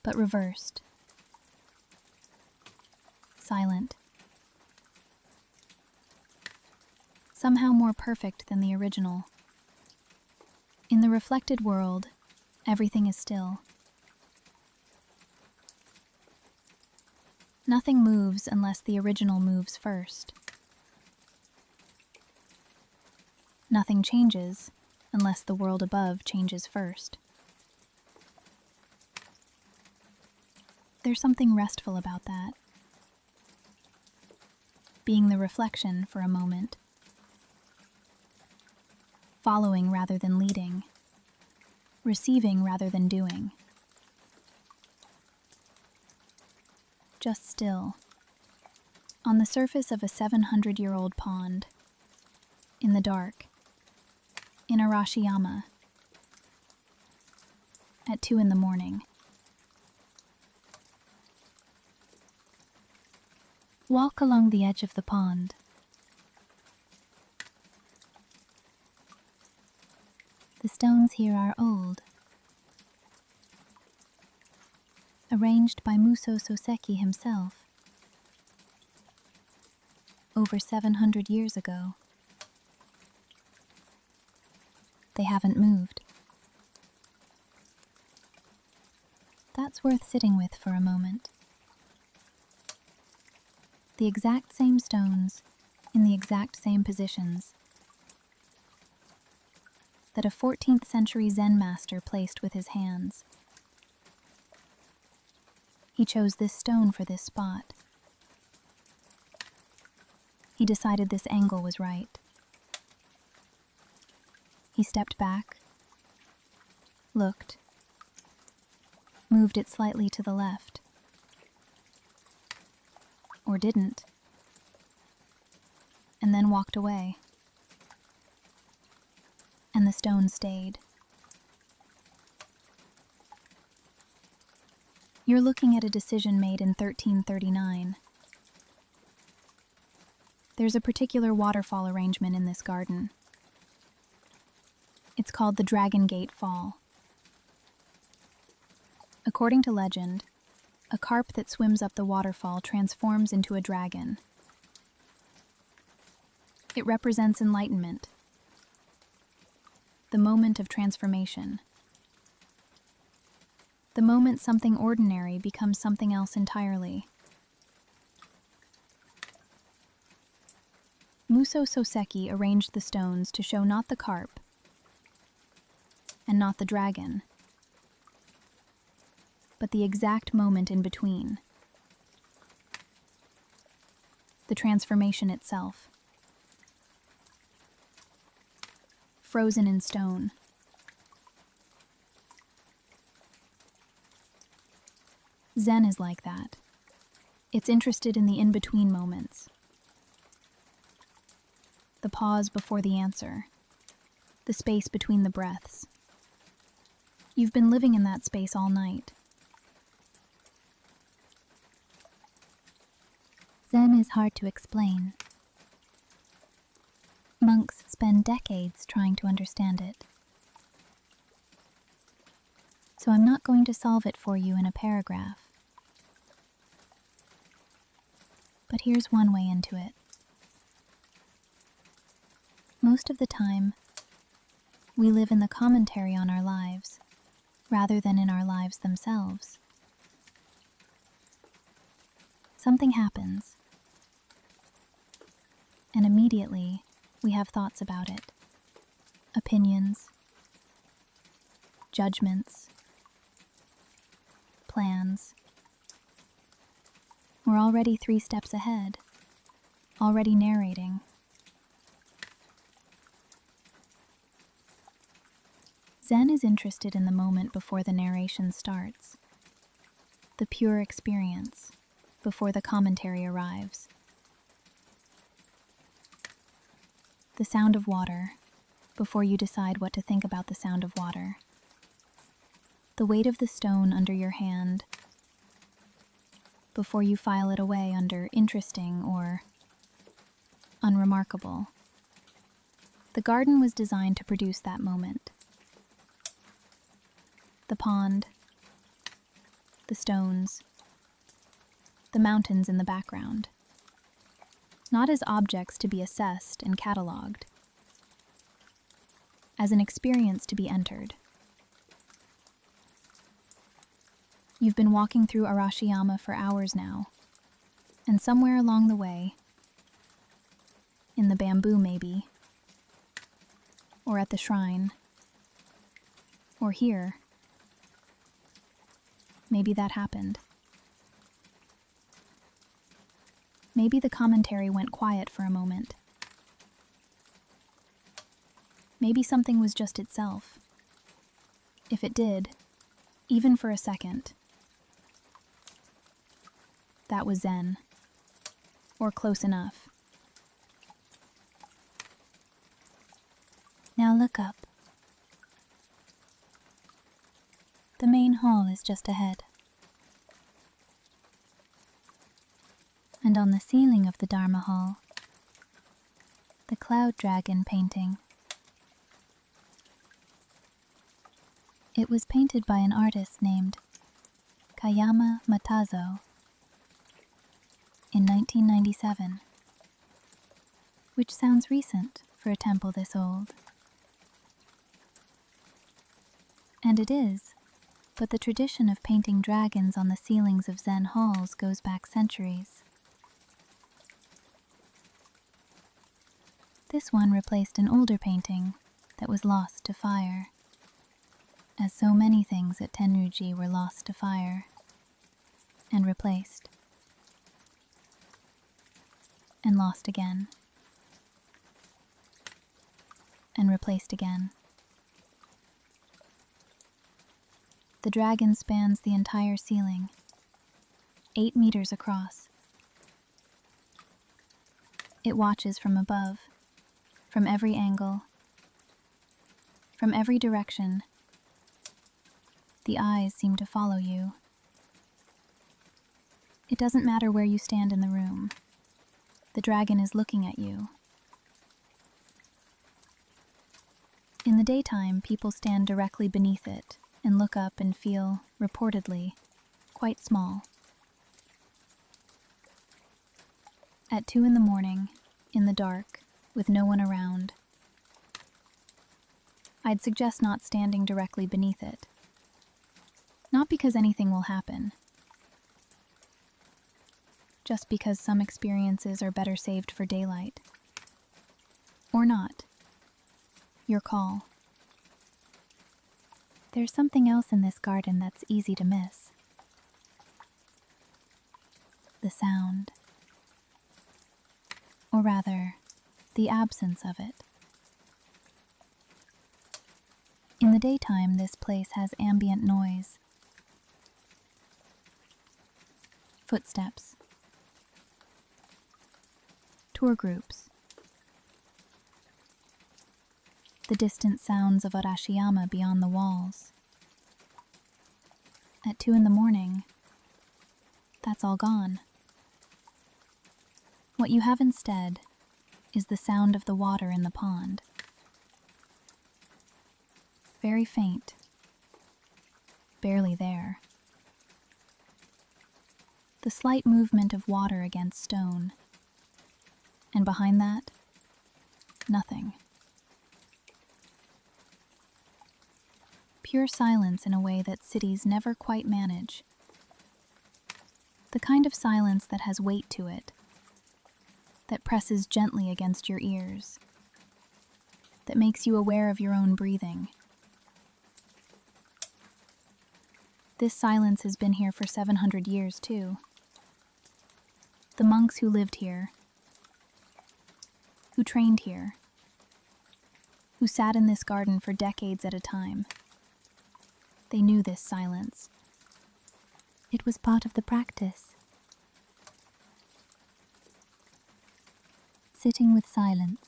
but reversed, silent, somehow more perfect than the original. In the reflected world, everything is still. Nothing moves unless the original moves first. Nothing changes unless the world above changes first. There's something restful about that. Being the reflection for a moment. Following rather than leading. Receiving rather than doing. Just still. On the surface of a 700-year-old pond. In the dark. In Arashiyama. At 2 in the morning. Walk along the edge of the pond. The stones here are old, arranged by Muso Soseki himself, over 700 years ago. They haven't moved. That's worth sitting with for a moment. The exact same stones, in the exact same positions, that a 14th century Zen master placed with his hands. He chose this stone for this spot. He decided this angle was right. He stepped back, looked, moved it slightly to the left. Or didn't, and then walked away. And the stone stayed. You're looking at a decision made in 1339. There's a particular waterfall arrangement in this garden. It's called the Dragon Gate Fall. According to legend, a carp that swims up the waterfall transforms into a dragon. It represents enlightenment, the moment of transformation, the moment something ordinary becomes something else entirely. Muso Soseki arranged the stones to show not the carp and not the dragon, but the exact moment in between, the transformation itself. Frozen in stone. Zen is like that. It's interested in the in-between moments. The pause before the answer. The space between the breaths. You've been living in that space all night. Zen is hard to explain. Monks spend decades trying to understand it. So I'm not going to solve it for you in a paragraph. But here's one way into it. Most of the time, we live in the commentary on our lives, rather than in our lives themselves. Something happens, and immediately we have thoughts about it, opinions, judgments, plans. We're already 3 steps ahead, already narrating. Zen is interested in the moment before the narration starts, the pure experience before the commentary arrives. The sound of water, before you decide what to think about the sound of water. The weight of the stone under your hand, before you file it away under interesting or unremarkable. The garden was designed to produce that moment. The pond, the stones, the mountains in the background. Not as objects to be assessed and catalogued, as an experience to be entered. You've been walking through Arashiyama for hours now, and somewhere along the way, in the bamboo maybe, or at the shrine, or here, maybe that happened. Maybe the commentary went quiet for a moment. Maybe something was just itself. If it did, even for a second, that was Zen, or close enough. Now look up. The main hall is just ahead. And on the ceiling of the Dharma Hall, the cloud dragon painting. It was painted by an artist named Kayama Matazo in 1997, which sounds recent for a temple this old. And it is, but the tradition of painting dragons on the ceilings of Zen halls goes back centuries. This one replaced an older painting that was lost to fire, as so many things at Tenryuji were lost to fire, and replaced, and lost again, and replaced again. The dragon spans the entire ceiling, 8 meters across. It watches from above, from every angle, from every direction. The eyes seem to follow you. It doesn't matter where you stand in the room. The dragon is looking at you. In the daytime, people stand directly beneath it and look up and feel, reportedly, quite small. At 2 in the morning, in the dark, with no one around, I'd suggest not standing directly beneath it. Not because anything will happen, just because some experiences are better saved for daylight. Or not. Your call. There's something else in this garden that's easy to miss. The sound. Or rather, the absence of it. In the daytime, this place has ambient noise. Footsteps. Tour groups. The distant sounds of Arashiyama beyond the walls. At 2 in the morning, that's all gone. What you have instead is the sound of the water in the pond. Very faint, barely there. The slight movement of water against stone, and behind that, nothing. Pure silence in a way that cities never quite manage. The kind of silence that has weight to it, that presses gently against your ears, that makes you aware of your own breathing. This silence has been here for 700 years, too. The monks who lived here, who trained here, who sat in this garden for decades at a time, they knew this silence. It was part of the practice. Sitting with silence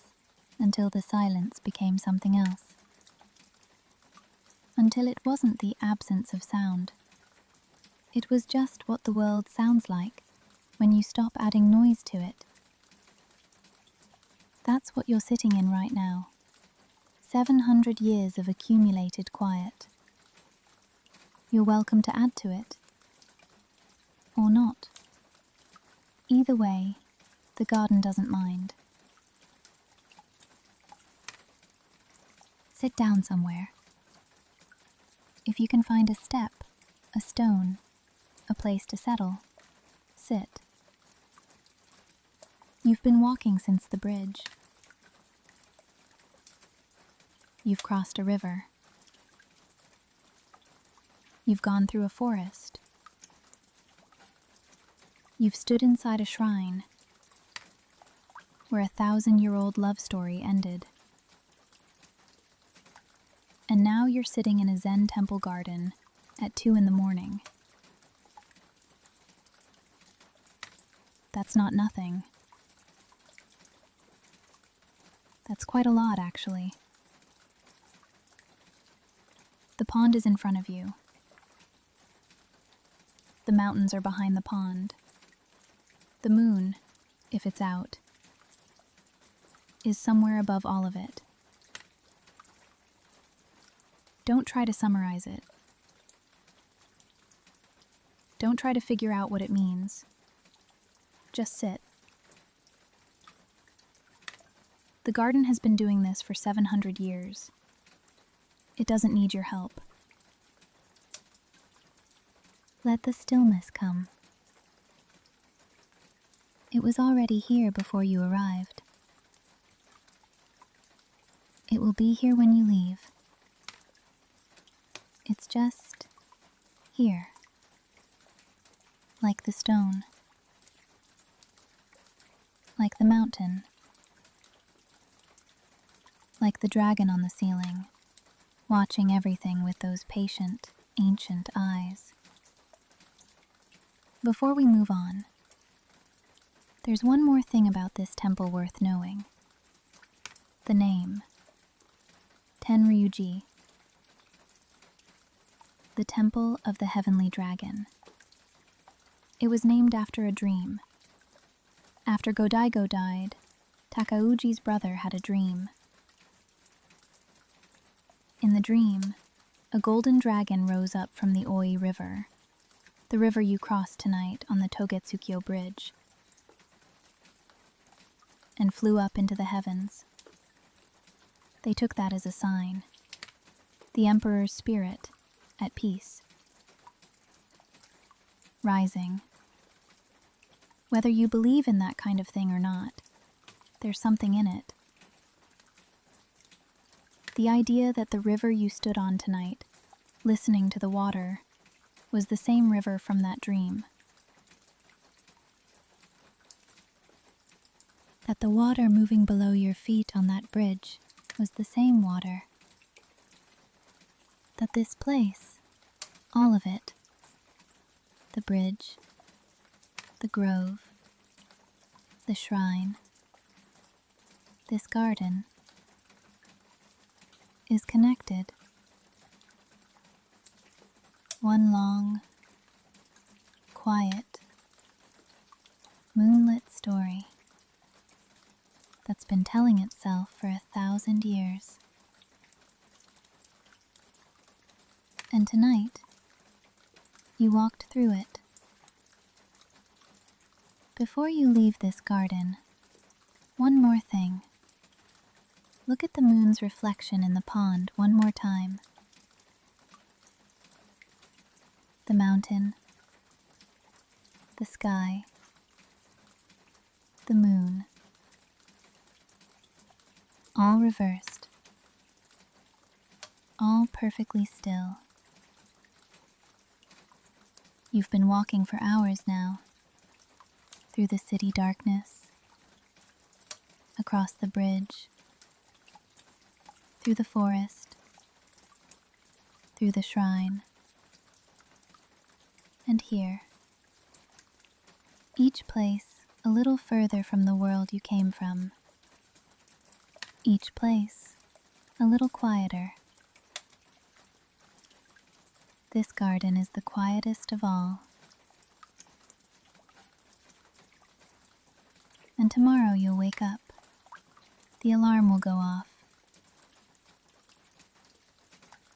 until the silence became something else. Until it wasn't the absence of sound. It was just what the world sounds like when you stop adding noise to it. That's what you're sitting in right now. 700 years of accumulated quiet. You're welcome to add to it. Or not. Either way, the garden doesn't mind. Sit down somewhere. If you can find a step, a stone, a place to settle, sit. You've been walking since the bridge. You've crossed a river. You've gone through a forest. You've stood inside a shrine where a 1,000-year-old love story ended. And now you're sitting in a Zen temple garden at 2 in the morning. That's not nothing. That's quite a lot, actually. The pond is in front of you. The mountains are behind the pond. The moon, if it's out, is somewhere above all of it. Don't try to summarize it. Don't try to figure out what it means. Just sit. The garden has been doing this for 700 years. It doesn't need your help. Let the stillness come. It was already here before you arrived. It will be here when you leave. It's just here, like the stone, like the mountain, like the dragon on the ceiling, watching everything with those patient, ancient eyes. Before we move on, there's one more thing about this temple worth knowing. The name, Tenryuji. The Temple of the Heavenly Dragon. It was named after a dream. After Godaigo died, Takauji's brother had a dream. In the dream, a golden dragon rose up from the Oi River, the river you crossed tonight on the Togetsukyo Bridge, and flew up into the heavens. They took that as a sign. The Emperor's spirit, at peace. Rising. Whether you believe in that kind of thing or not, there's something in it. The idea that the river you stood on tonight, listening to the water, was the same river from that dream. That the water moving below your feet on that bridge was the same water. That this place, all of it, the bridge, the grove, the shrine, this garden, is connected. One long, quiet, moonlit story that's been telling itself for 1,000 years. And tonight, you walked through it. Before you leave this garden, one more thing. Look at the moon's reflection in the pond one more time. The mountain, the sky, the moon, all reversed, all perfectly still. You've been walking for hours now, through the city darkness, across the bridge, through the forest, through the shrine, and here. Each place a little further from the world you came from. Each place a little quieter. This garden is the quietest of all. And tomorrow you'll wake up. The alarm will go off.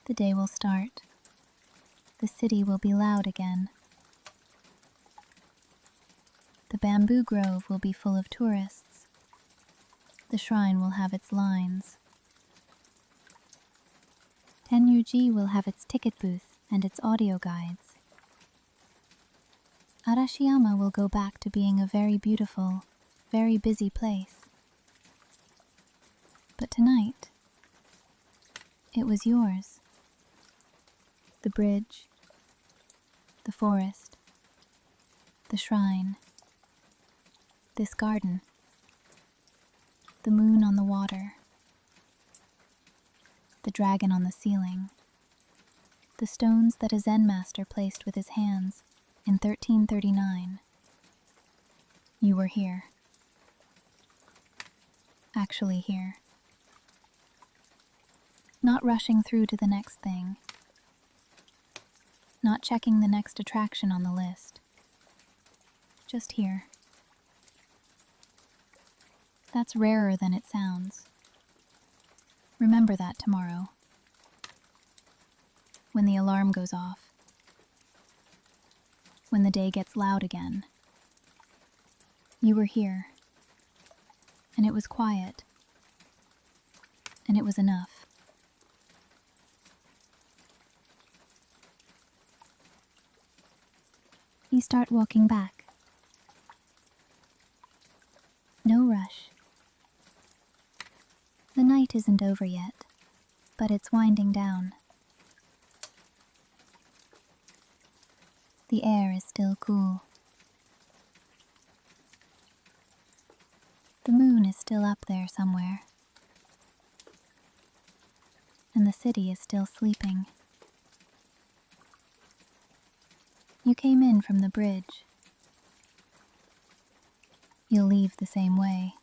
The day will start. The city will be loud again. The bamboo grove will be full of tourists. The shrine will have its lines. Tenyuji will have its ticket booth and its audio guides. Arashiyama will go back to being a very beautiful, very busy place. But tonight, it was yours. The bridge, the forest, the shrine, this garden, the moon on the water, the dragon on the ceiling, the stones that a Zen master placed with his hands in 1339. You were here. Actually here. Not rushing through to the next thing. Not checking the next attraction on the list. Just here. That's rarer than it sounds. Remember that tomorrow. When the alarm goes off. When the day gets loud again. You were here. And it was quiet. And it was enough. You start walking back. No rush. The night isn't over yet, but it's winding down. The air is still cool. The moon is still up there somewhere. And the city is still sleeping. You came in from the bridge. You'll leave the same way.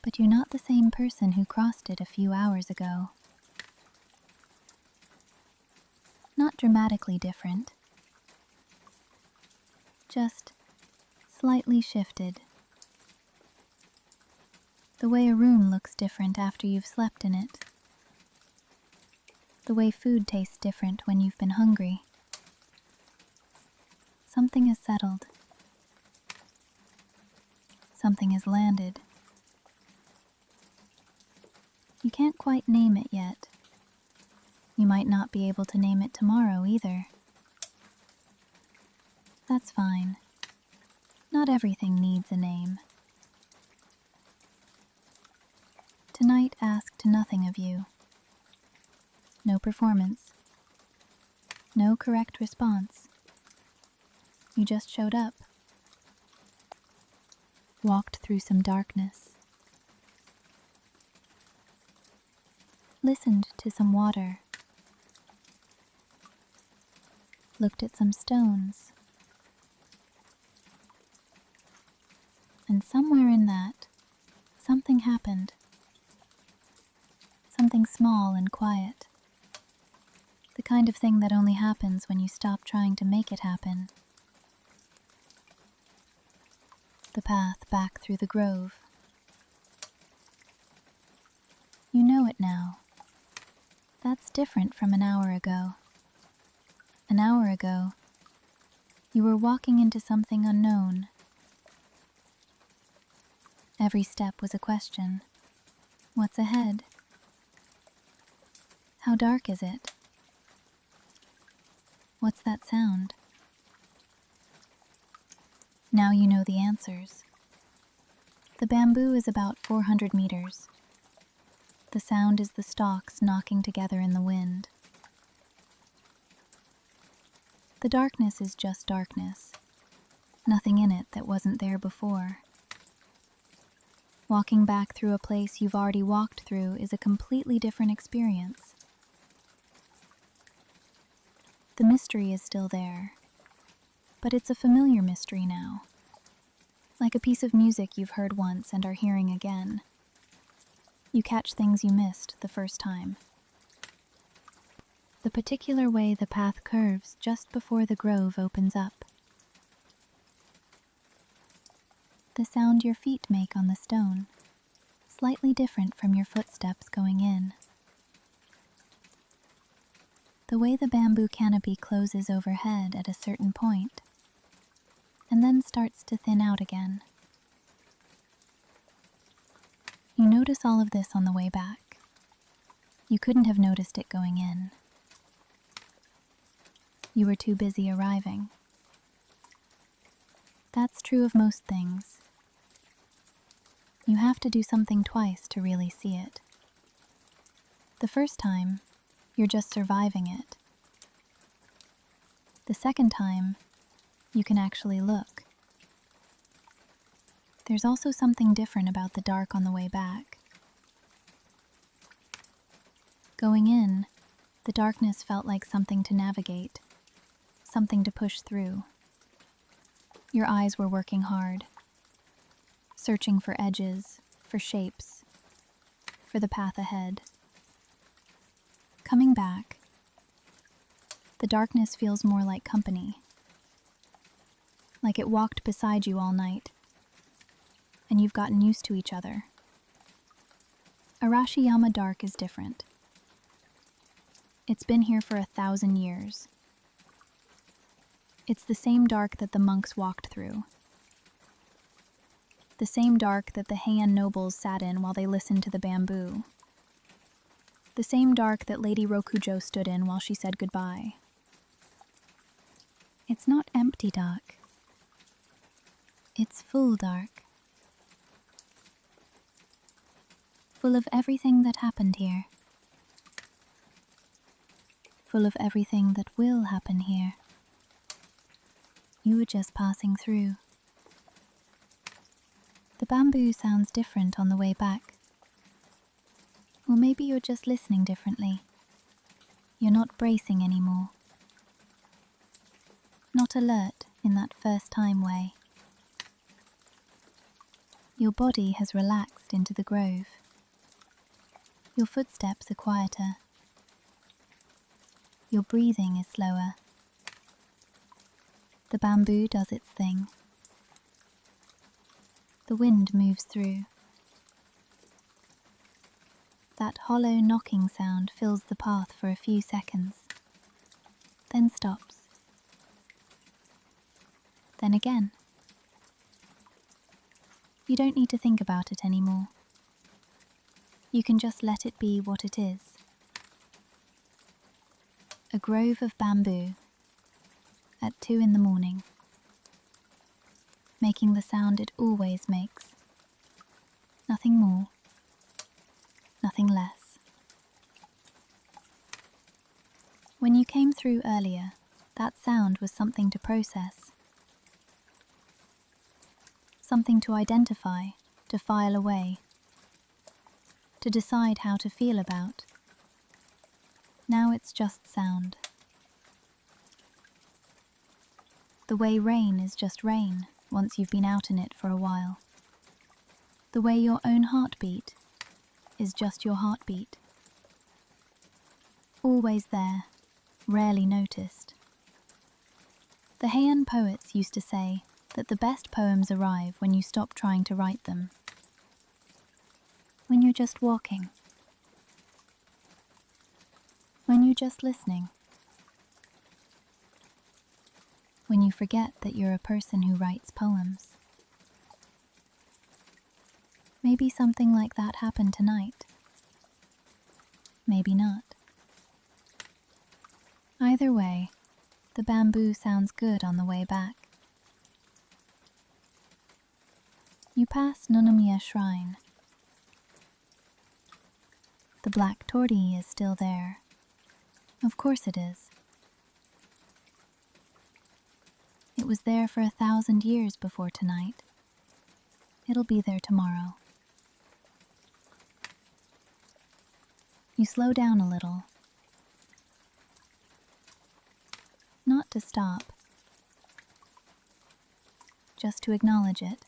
But you're not the same person who crossed it a few hours ago. Not dramatically different. Just slightly shifted The way a room looks different after you've slept in it. The way food tastes different when you've been hungry. Something has settled. Something has landed. You can't quite name it yet. You might not be able to name it tomorrow either. That's fine. Not everything needs a name. Tonight asked nothing of you. No performance. No correct response. You just showed up. Walked through some darkness. Listened to some water. Looked at some stones. And somewhere in that, something happened. Something small and quiet. The kind of thing that only happens when you stop trying to make it happen. The path back through the grove. You know it now. That's different from an hour ago. An hour ago, you were walking into something unknown. Every step was a question. What's ahead? How dark is it? What's that sound? Now you know the answers. The bamboo is about 400 meters. The sound is the stalks knocking together in the wind. The darkness is just darkness. Nothing in it that wasn't there before. Walking back through a place you've already walked through is a completely different experience. The mystery is still there, but it's a familiar mystery now. Like a piece of music you've heard once and are hearing again. You catch things you missed the first time. The particular way the path curves just before the grove opens up. The sound your feet make on the stone, slightly different from your footsteps going in. The way the bamboo canopy closes overhead at a certain point, and then starts to thin out again. You notice all of this on the way back. You couldn't have noticed it going in. You were too busy arriving. That's true of most things. You have to do something twice to really see it. The first time, you're just surviving it. The second time, you can actually look. There's also something different about the dark on the way back. Going in, the darkness felt like something to navigate, something to push through. Your eyes were working hard, searching for edges, for shapes, for the path ahead. Coming back, the darkness feels more like company, like it walked beside you all night, and you've gotten used to each other. Arashiyama dark is different. It's been here for 1,000 years. It's the same dark that the monks walked through. The same dark that the Heian nobles sat in while they listened to the bamboo. The same dark that Lady Rokujo stood in while she said goodbye. It's not empty dark. It's full dark. Full of everything that happened here. Full of everything that will happen here. You were just passing through. The bamboo sounds different on the way back. Or maybe you're just listening differently. You're not bracing anymore. Not alert in that first time way. Your body has relaxed into the grove. Your footsteps are quieter. Your breathing is slower. The bamboo does its thing. The wind moves through. That hollow knocking sound fills the path for a few seconds, then stops. Then again. You don't need to think about it anymore. You can just let it be what it is. A grove of bamboo at 2 in the morning, making the sound it always makes. Nothing more, nothing less. When you came through earlier, that sound was something to process, something to identify, to file away, to decide how to feel about. Now it's just sound. The way rain is just rain once you've been out in it for a while. The way your own heartbeat is just your heartbeat. Always there, rarely noticed. The Heian poets used to say that the best poems arrive when you stop trying to write them. When you're just walking. When you're just listening. When you forget that you're a person who writes poems. Maybe something like that happened tonight. Maybe not. Either way, the bamboo sounds good on the way back. You pass Nonomiya Shrine. The black torii is still there. Of course it is. It was there for 1,000 years before tonight. It'll be there tomorrow. You slow down a little. Not to stop, just to acknowledge it.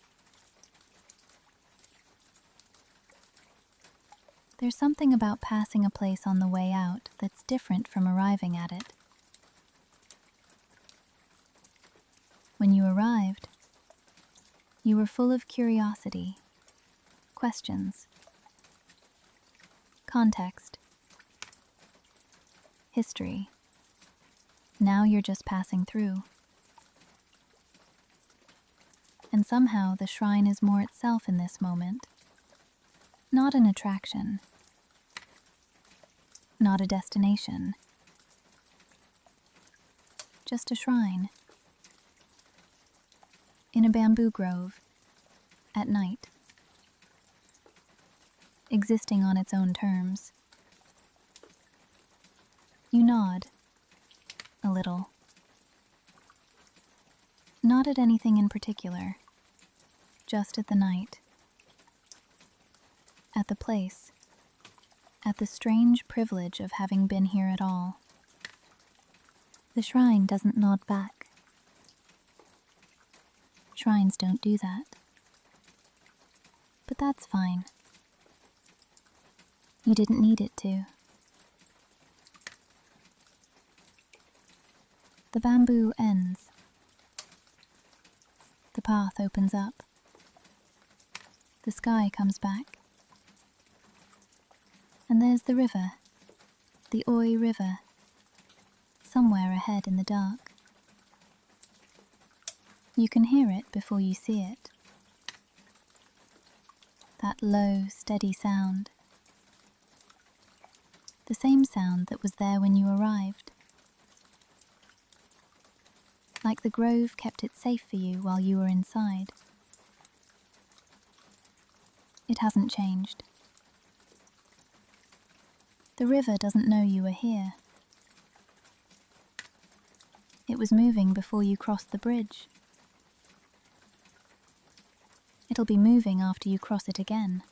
There's something about passing a place on the way out that's different from arriving at it. When you arrived, you were full of curiosity, questions, context, history. Now you're just passing through. And somehow the shrine is more itself in this moment. Not an attraction. Not a destination. Just a shrine. In a bamboo grove. At night. Existing on its own terms. You nod. A little. Not at anything in particular. Just at the night. At the place. At the strange privilege of having been here at all. The shrine doesn't nod back. Shrines don't do that. But that's fine. You didn't need it to. The bamboo ends. The path opens up. The sky comes back. And there's the river, the Oi River, somewhere ahead in the dark. You can hear it before you see it. That low, steady sound. The same sound that was there when you arrived. Like the grove kept it safe for you while you were inside. It hasn't changed. The river doesn't know you are here. It was moving before you crossed the bridge. It'll be moving after you cross it again.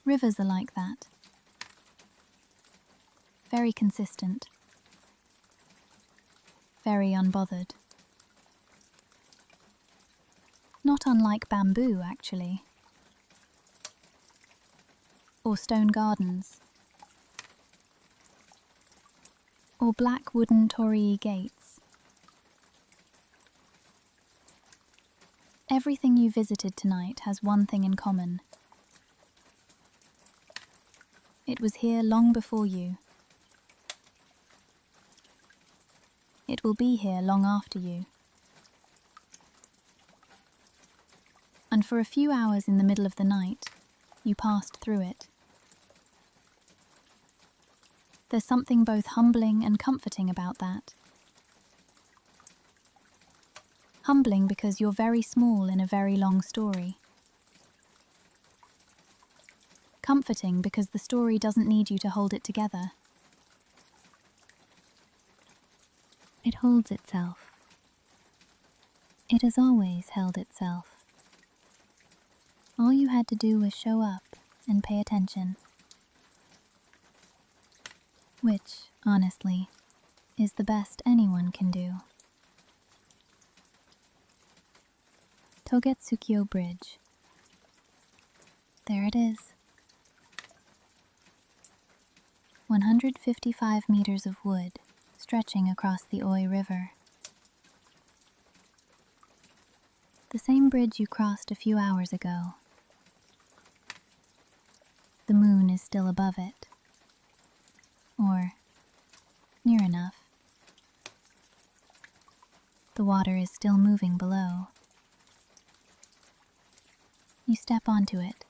Rivers are like that. Very consistent. Very unbothered. Not unlike bamboo, actually. Or stone gardens. Or black wooden torii gates. Everything you visited tonight has one thing in common. It was here long before you. It will be here long after you. And for a few hours in the middle of the night, you passed through it. There's something both humbling and comforting about that. Humbling because you're very small in a very long story. Comforting because the story doesn't need you to hold it together. It holds itself. It has always held itself. All you had to do was show up and pay attention. Which, honestly, is the best anyone can do. Togetsukyo Bridge. There it is. 155 meters of wood stretching across the Oi River. The same bridge you crossed a few hours ago. The moon is still above it. Or near enough. The water is still moving below. You step onto it.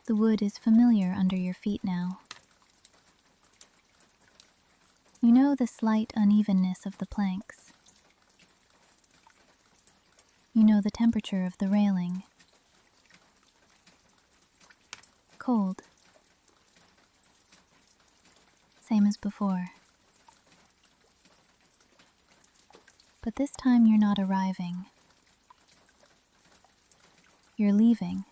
The wood is familiar under your feet now. You know the slight unevenness of the planks. You know the temperature of the railing. Cold. Same as before. But this time you're not arriving. You're leaving.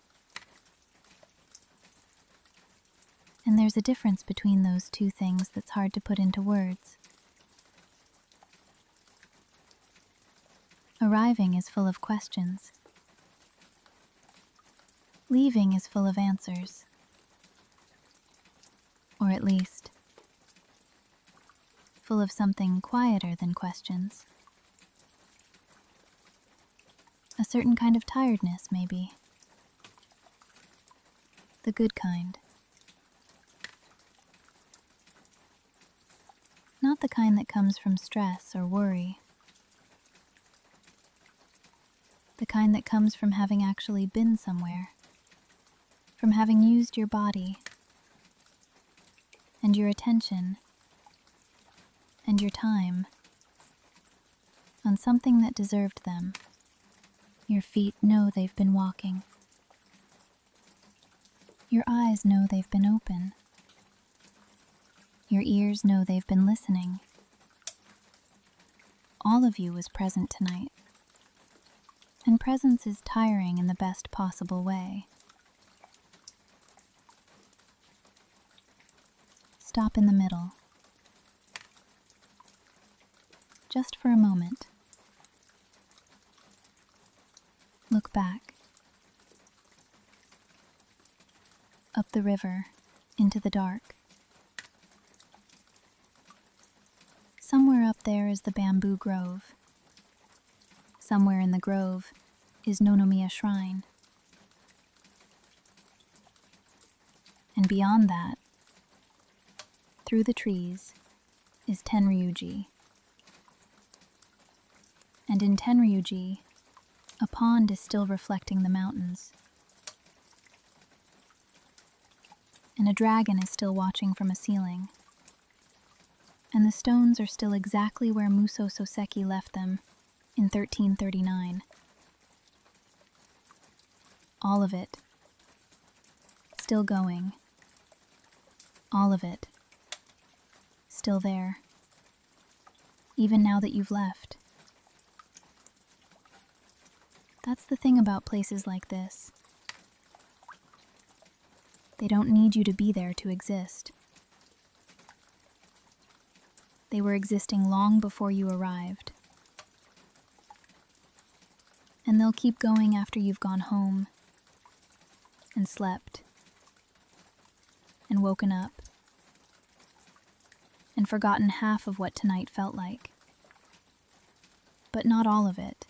And there's a difference between those two things that's hard to put into words. Arriving is full of questions. Leaving is full of answers. Or at least, full of something quieter than questions. A certain kind of tiredness, maybe. The good kind. Not the kind that comes from stress or worry. The kind that comes from having actually been somewhere. From having used your body and your attention and your time on something that deserved them. Your feet know they've been walking. Your eyes know they've been open. Your ears know they've been listening. All of you was present tonight. And presence is tiring in the best possible way. Stop in the middle. Just for a moment. Look back. Up the river, into the dark. Somewhere up there is the bamboo grove. Somewhere in the grove is Nonomiya Shrine. And beyond that, through the trees, is Tenryuji. And in Tenryuji, a pond is still reflecting the mountains. And a dragon is still watching from a ceiling. And the stones are still exactly where Muso Soseki left them in 1339. All of it. Still going. All of it. Still there. Even now that you've left. That's the thing about places like this. They don't need you to be there to exist. They were existing long before you arrived. And they'll keep going after you've gone home, and slept, and woken up, and forgotten half of what tonight felt like. But not all of it.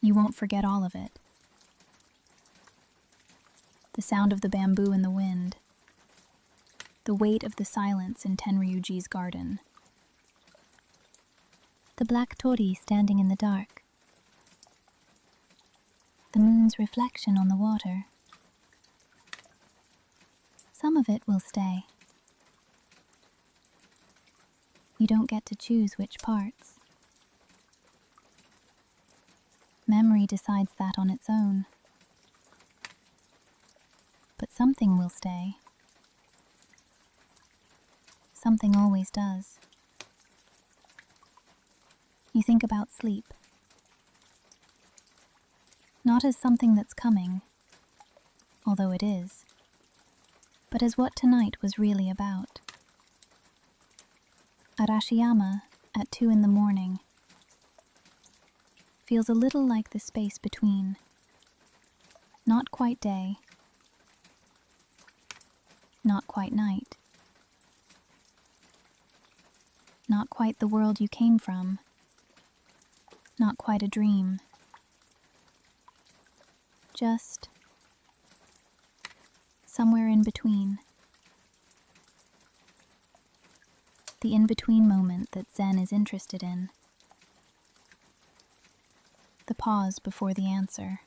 You won't forget all of it. The sound of the bamboo in the wind. The weight of the silence in Tenryuji's garden. The black torii standing in the dark. The moon's reflection on the water. Some of it will stay. You don't get to choose which parts. Memory decides that on its own. But something will stay. Something always does. You think about sleep. Not as something that's coming, although it is, but as what tonight was really about. Arashiyama, at 2 in the morning, feels a little like the space between. Not quite day, not quite night, not quite the world you came from, not quite a dream. Just somewhere in between. The in-between moment that Zen is interested in. The pause before the answer.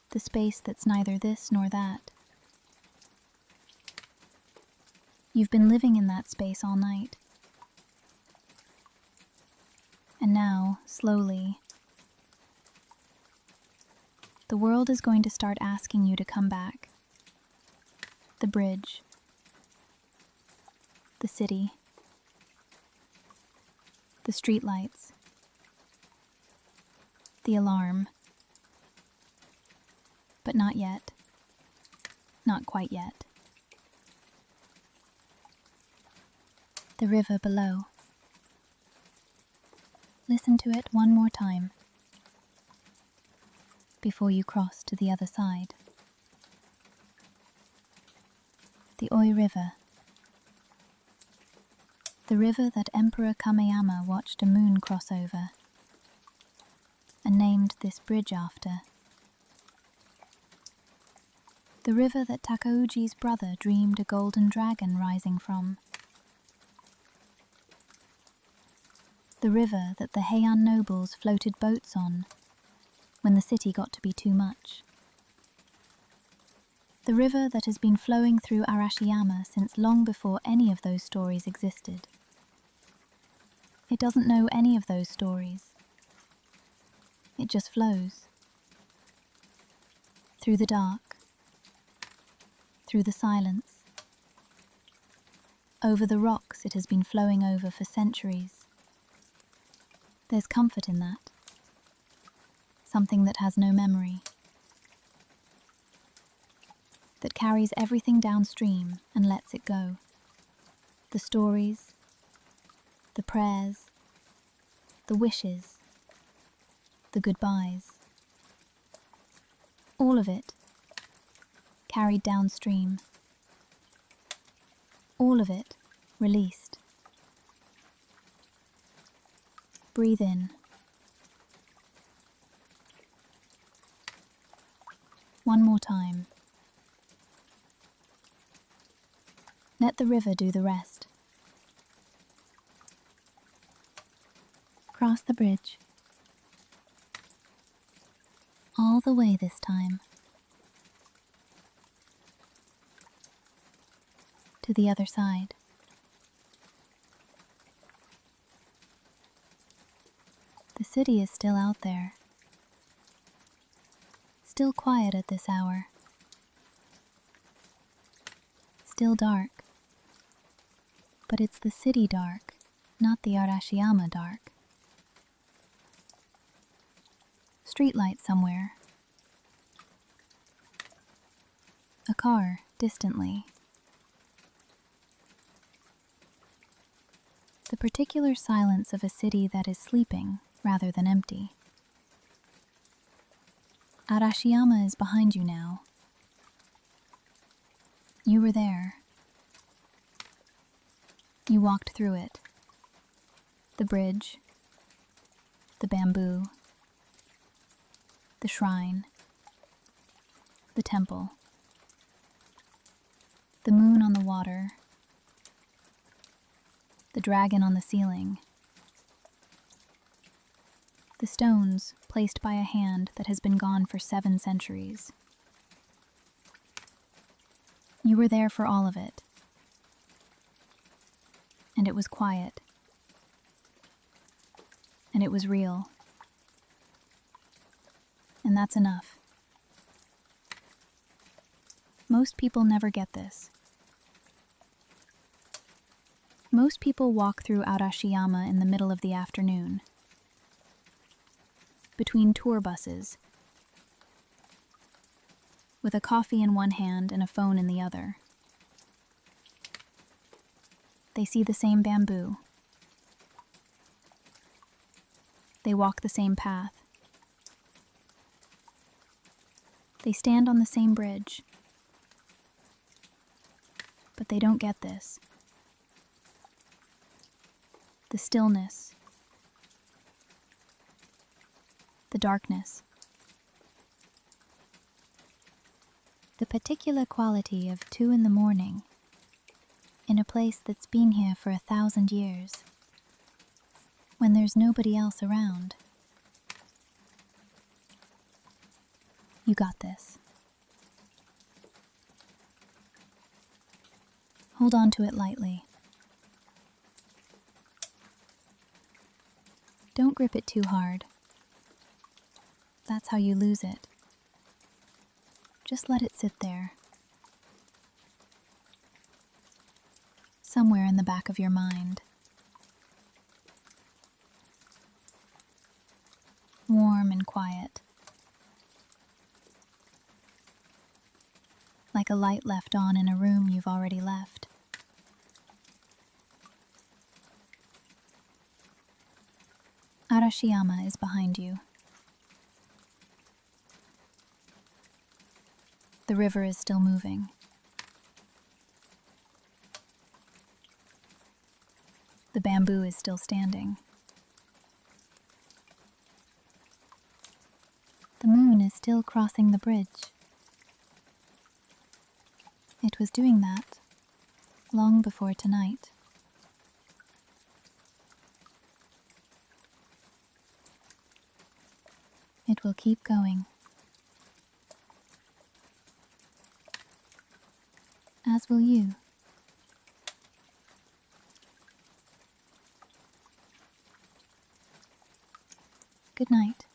The space that's neither this nor that. You've been living in that space all night. And now, slowly, the world is going to start asking you to come back. The bridge. The city. The streetlights. The alarm. But not yet. Not quite yet. The river below. Listen to it one more time before you cross to the other side. The Oi River. The river that Emperor Kameyama watched a moon cross over and named this bridge after. The river that Takauji's brother dreamed a golden dragon rising from. The river that the Heian nobles floated boats on when the city got to be too much. The river that has been flowing through Arashiyama since long before any of those stories existed. It doesn't know any of those stories. It just flows. Through the dark. Through the silence. Over the rocks it has been flowing over for centuries. There's comfort in that. Something that has no memory. That carries everything downstream and lets it go. The stories, the prayers, the wishes, the goodbyes. All of it carried downstream. All of it released. Breathe in. One more time. Let the river do the rest. Cross the bridge. All the way this time. To the other side. The city is still out there. Still quiet at this hour. Still dark. But it's the city dark, not the Arashiyama dark. Streetlight somewhere. A car, distantly. The particular silence of a city that is sleeping rather than empty. Arashiyama is behind you now. You were there. You walked through it. The bridge, the bamboo, the shrine, the temple, the moon on the water, the dragon on the ceiling, the stones placed by a hand that has been gone for 7 centuries. You were there for all of it, and it was quiet, and it was real, and that's enough. Most people never get this. Most people walk through Arashiyama in the middle of the afternoon, between tour buses, with a coffee in one hand and a phone in the other. They see the same bamboo. They walk the same path. They stand on the same bridge. But they don't get this. The stillness, the darkness, the particular quality of 2 in the morning in a place that's been here for 1,000 years, when there's nobody else around. You got this. Hold on to it lightly. Don't grip it too hard. That's how you lose it. Just let it sit there, somewhere in the back of your mind. Warm and quiet, like a light left on in a room you've already left. Arashiyama is behind you. The river is still moving. The bamboo is still standing. The moon is still crossing the bridge. It was doing that long before tonight. It will keep going. As will you. Good night.